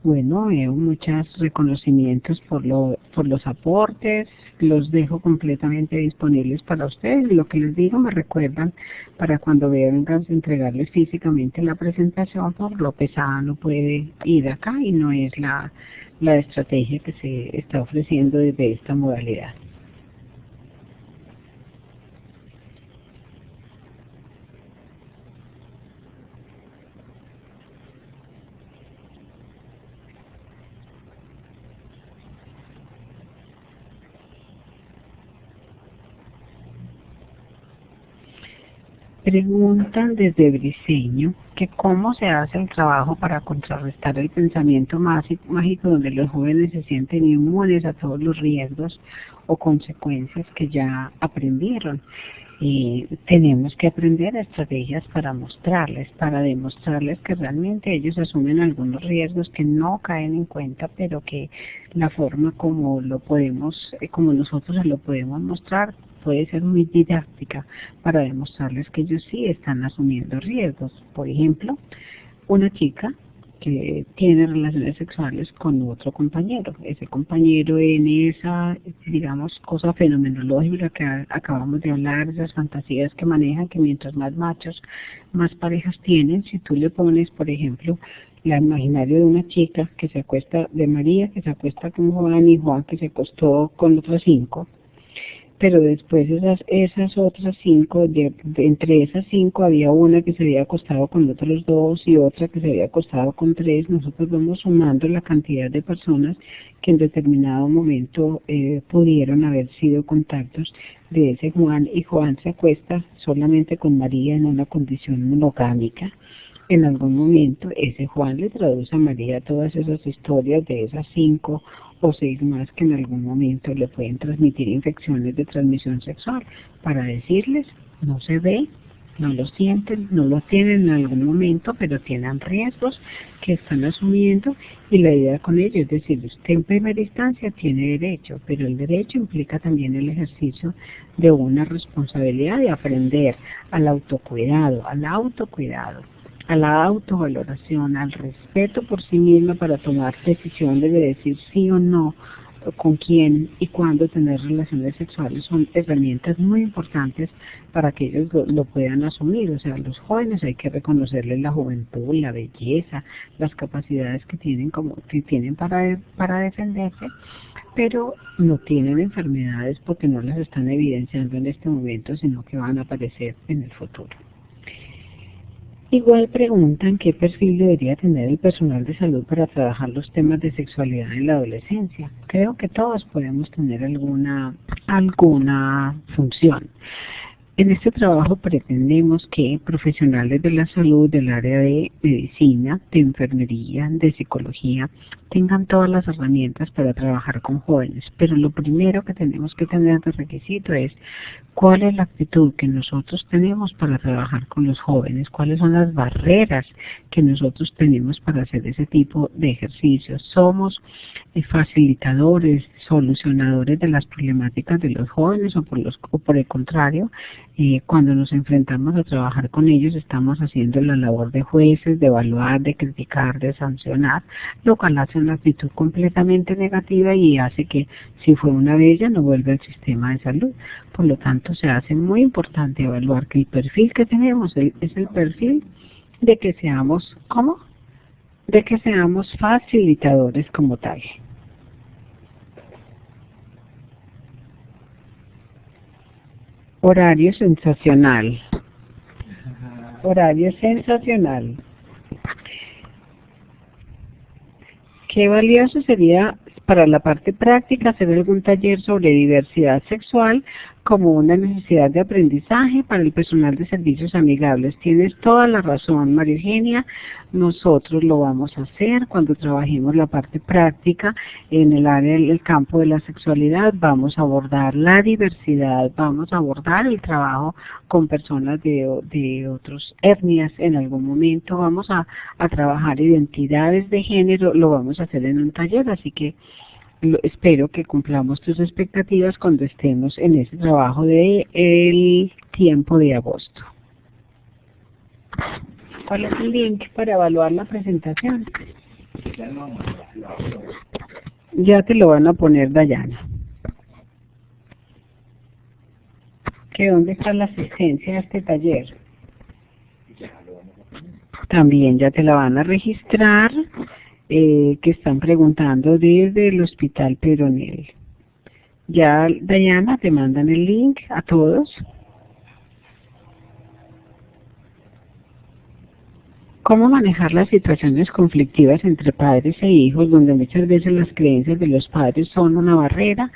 Bueno, muchos reconocimientos por los aportes, los dejo completamente disponibles para ustedes. Lo que les digo me recuerdan para cuando vengan a entregarles físicamente la presentación, por lo pesada no puede ir acá y no es la estrategia que se está ofreciendo desde esta modalidad. Preguntan desde Briseño que cómo se hace el trabajo para contrarrestar el pensamiento mágico donde los jóvenes se sienten inmunes a todos los riesgos o consecuencias que ya aprendieron. Tenemos que aprender estrategias para mostrarles, para demostrarles que realmente ellos asumen algunos riesgos que no caen en cuenta, pero que la forma como como nosotros se lo podemos mostrar puede ser muy didáctica para demostrarles que ellos sí están asumiendo riesgos. Por ejemplo, una chica que tiene relaciones sexuales con otro compañero. Ese compañero en esa, digamos, cosa fenomenológica que acabamos de hablar, esas fantasías que manejan, que mientras más machos, más parejas tienen. Si tú le pones, por ejemplo, la imaginario de una chica que se acuesta, de María, que se acuesta con Juan y Juan que se acostó con otras 5, pero después esas otras 5, entre esas 5 había una que se había acostado con otros 2 y otra que se había acostado con 3. Nosotros vamos sumando la cantidad de personas que en determinado momento pudieron haber sido contactos de ese Juan, y Juan se acuesta solamente con María en una condición monogámica. En algún momento ese Juan le traduce a María todas esas historias de esas 5 o 6 más que en algún momento le pueden transmitir infecciones de transmisión sexual, para decirles, no se ve, no lo sienten, no lo tienen en algún momento, pero tienen riesgos que están asumiendo, y la idea con ello es decir, usted en primera instancia tiene derecho, pero el derecho implica también el ejercicio de una responsabilidad de aprender al autocuidado, a la autovaloración, al respeto por sí misma para tomar decisiones de decir sí o no, con quién y cuándo tener relaciones sexuales. Son herramientas muy importantes para que ellos lo puedan asumir. O sea, a los jóvenes hay que reconocerles la juventud, la belleza, las capacidades que tienen para defenderse, pero no tienen enfermedades porque no las están evidenciando en este momento, sino que van a aparecer en el futuro. Igual preguntan qué perfil debería tener el personal de salud para trabajar los temas de sexualidad en la adolescencia. Creo que todos podemos tener alguna función. En este trabajo pretendemos que profesionales de la salud, del área de medicina, de enfermería, de psicología, tengan todas las herramientas para trabajar con jóvenes. Pero lo primero que tenemos que tener de requisito es cuál es la actitud que nosotros tenemos para trabajar con los jóvenes, cuáles son las barreras que nosotros tenemos para hacer ese tipo de ejercicios. Somos facilitadores, solucionadores de las problemáticas de los jóvenes, o por el contrario, cuando nos enfrentamos a trabajar con ellos estamos haciendo la labor de jueces, de evaluar, de criticar, de sancionar, lo cual hace una actitud completamente negativa y hace que si fue una de ellas no vuelve al sistema de salud. Por lo tanto, se hace muy importante evaluar que el perfil que tenemos es el perfil de que seamos, ¿cómo? de que seamos facilitadores como tal. Horario sensacional. Horario sensacional. Qué valioso sería para la parte práctica hacer algún taller sobre diversidad sexual como una necesidad de aprendizaje para el personal de servicios amigables. Tienes toda la razón, María Eugenia. Nosotros lo vamos a hacer cuando trabajemos la parte práctica en el área del campo de la sexualidad. Vamos a abordar la diversidad, vamos a abordar el trabajo con personas de otras etnias en algún momento. Vamos a trabajar identidades de género, lo vamos a hacer en un taller, así que espero que cumplamos tus expectativas cuando estemos en ese trabajo de el tiempo de agosto. ¿Cuál es el link para evaluar la presentación? Ya te lo van a poner, Dayana. ¿Que dónde está la asistencia a este taller? También ya te la van a registrar. Que están preguntando desde el Hospital Peronel. Ya, Dayana, te mandan el link a todos. ¿Cómo manejar las situaciones conflictivas entre padres e hijos, donde muchas veces las creencias de los padres son una barrera,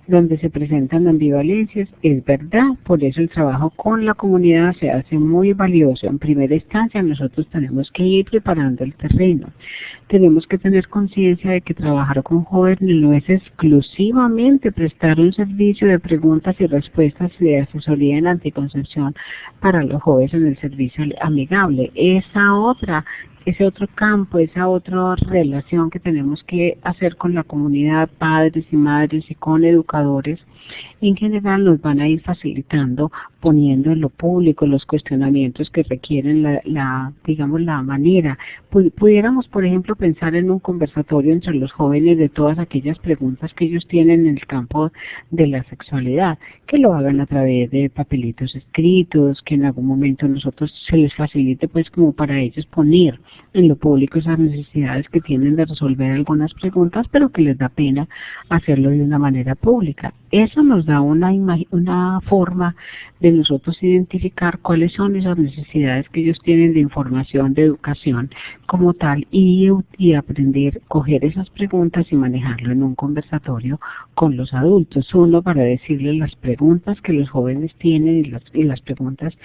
donde se presentan ambivalencias? Es verdad, por eso el trabajo con la comunidad se hace muy valioso. En primera instancia, nosotros tenemos que ir preparando el terreno. Tenemos que tener conciencia de que trabajar con jóvenes no es exclusivamente prestar un servicio de preguntas y respuestas y de asesoría en anticoncepción para los jóvenes en el servicio amigable. Ese otro campo, esa otra relación que tenemos que hacer con la comunidad, padres y madres y con educadores, en general nos van a ir facilitando, poniendo en lo público los cuestionamientos que requieren digamos, la manera. Pudiéramos, por ejemplo, pensar en un conversatorio entre los jóvenes de todas aquellas preguntas que ellos tienen en el campo de la sexualidad, que lo hagan a través de papelitos escritos, que en algún momento nosotros se les facilite pues como para ellos poner en lo público esas necesidades que tienen de resolver algunas preguntas, pero que les da pena hacerlo de una manera pública. Eso nos da una forma de nosotros identificar cuáles son esas necesidades que ellos tienen de información, de educación como tal, y aprender, coger esas preguntas y manejarlo en un conversatorio con los adultos. Uno, para decirles las preguntas que los jóvenes tienen y las preguntas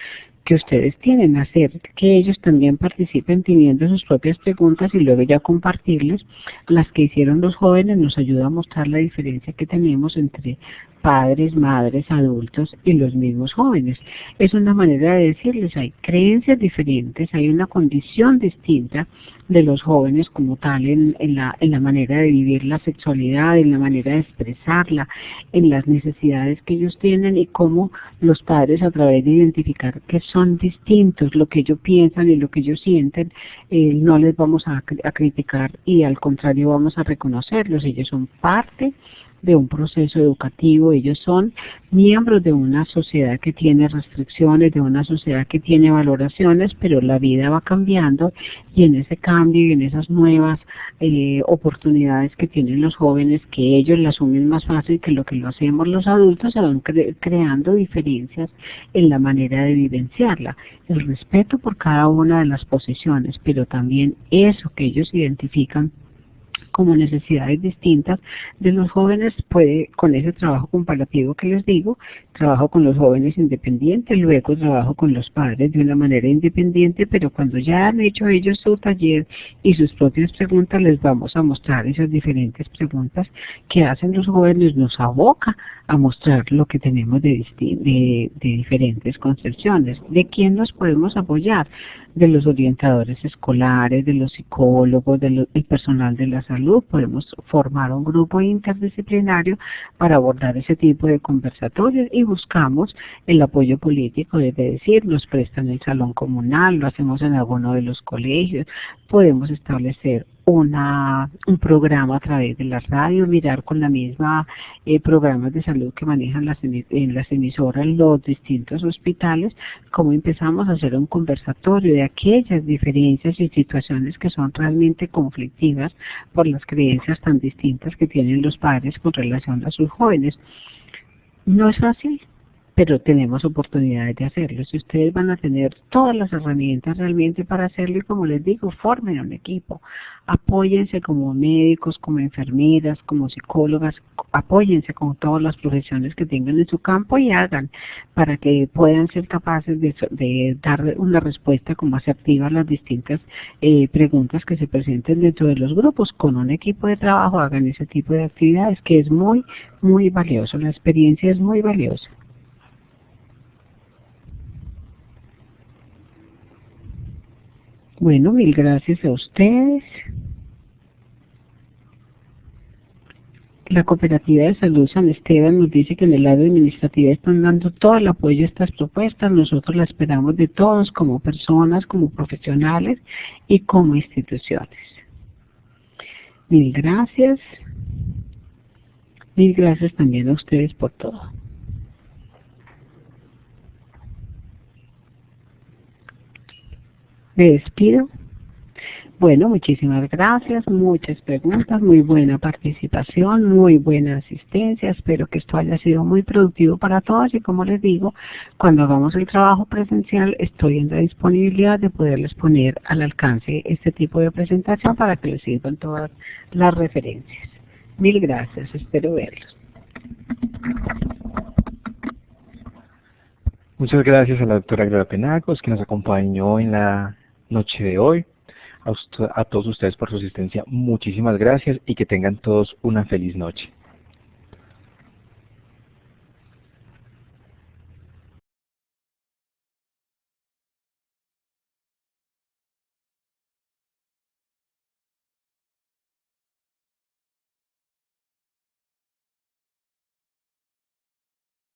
que ustedes tienen, hacer que ellos también participen teniendo sus propias preguntas y luego ya compartirles las que hicieron los jóvenes. Nos ayuda a mostrar la diferencia que tenemos entre padres, madres, adultos y los mismos jóvenes. Es una manera de decirles, hay creencias diferentes, hay una condición distinta de los jóvenes como tal en la manera de vivir la sexualidad, en la manera de expresarla, en las necesidades que ellos tienen y cómo los padres, a través de identificar que son distintos lo que ellos piensan y lo que ellos sienten, no les vamos a criticar y al contrario vamos a reconocerlos. Ellos son parte de un proceso educativo, ellos son miembros de una sociedad que tiene restricciones, de una sociedad que tiene valoraciones, pero la vida va cambiando y en ese cambio y en esas nuevas oportunidades que tienen los jóvenes, que ellos la asumen más fácil que lo hacemos los adultos, se van creando diferencias en la manera de vivenciarla. El respeto por cada una de las posiciones, pero también eso que ellos identifican como necesidades distintas de los jóvenes, puede, con ese trabajo comparativo que les digo, trabajo con los jóvenes independientes, luego trabajo con los padres de una manera independiente, pero cuando ya han hecho ellos su taller y sus propias preguntas, les vamos a mostrar esas diferentes preguntas que hacen los jóvenes, nos aboca a mostrar lo que tenemos de diferentes concepciones. ¿De quién nos podemos apoyar? De los orientadores escolares, de los psicólogos, del personal de la salud. Podemos formar un grupo interdisciplinario para abordar ese tipo de conversatorios y buscamos el apoyo político, es decir, nos prestan el salón comunal, lo hacemos en alguno de los colegios, podemos establecer un programa a través de la radio, mirar con la misma programas de salud que manejan en las emisoras los distintos hospitales, cómo empezamos a hacer un conversatorio de aquellas diferencias y situaciones que son realmente conflictivas por las creencias tan distintas que tienen los padres con relación a sus jóvenes. No es fácil, pero tenemos oportunidades de hacerlo. Si ustedes van a tener todas las herramientas realmente para hacerlo, y como les digo, formen un equipo, apóyense como médicos, como enfermeras, como psicólogas, apóyense con todas las profesiones que tengan en su campo y hagan para que puedan ser capaces de dar una respuesta como asertiva a las distintas preguntas que se presenten dentro de los grupos. Con un equipo de trabajo hagan ese tipo de actividades que es muy, muy valioso. La experiencia es muy valiosa. Bueno, mil gracias a ustedes. La Cooperativa de Salud San Esteban nos dice que en el área administrativa están dando todo el apoyo a estas propuestas. Nosotros la esperamos de todos, como personas, como profesionales y como instituciones. Mil gracias. Mil gracias también a ustedes por todo. Me despido. Bueno, muchísimas gracias, muchas preguntas, muy buena participación, muy buena asistencia. Espero que esto haya sido muy productivo para todos y como les digo, cuando hagamos el trabajo presencial estoy en la disponibilidad de poderles poner al alcance este tipo de presentación para que les sirvan todas las referencias. Mil gracias, espero verlos. Muchas gracias a la doctora Gloria Penagos, que nos acompañó en la noche de hoy. A todos ustedes por su asistencia, muchísimas gracias y que tengan todos una feliz noche.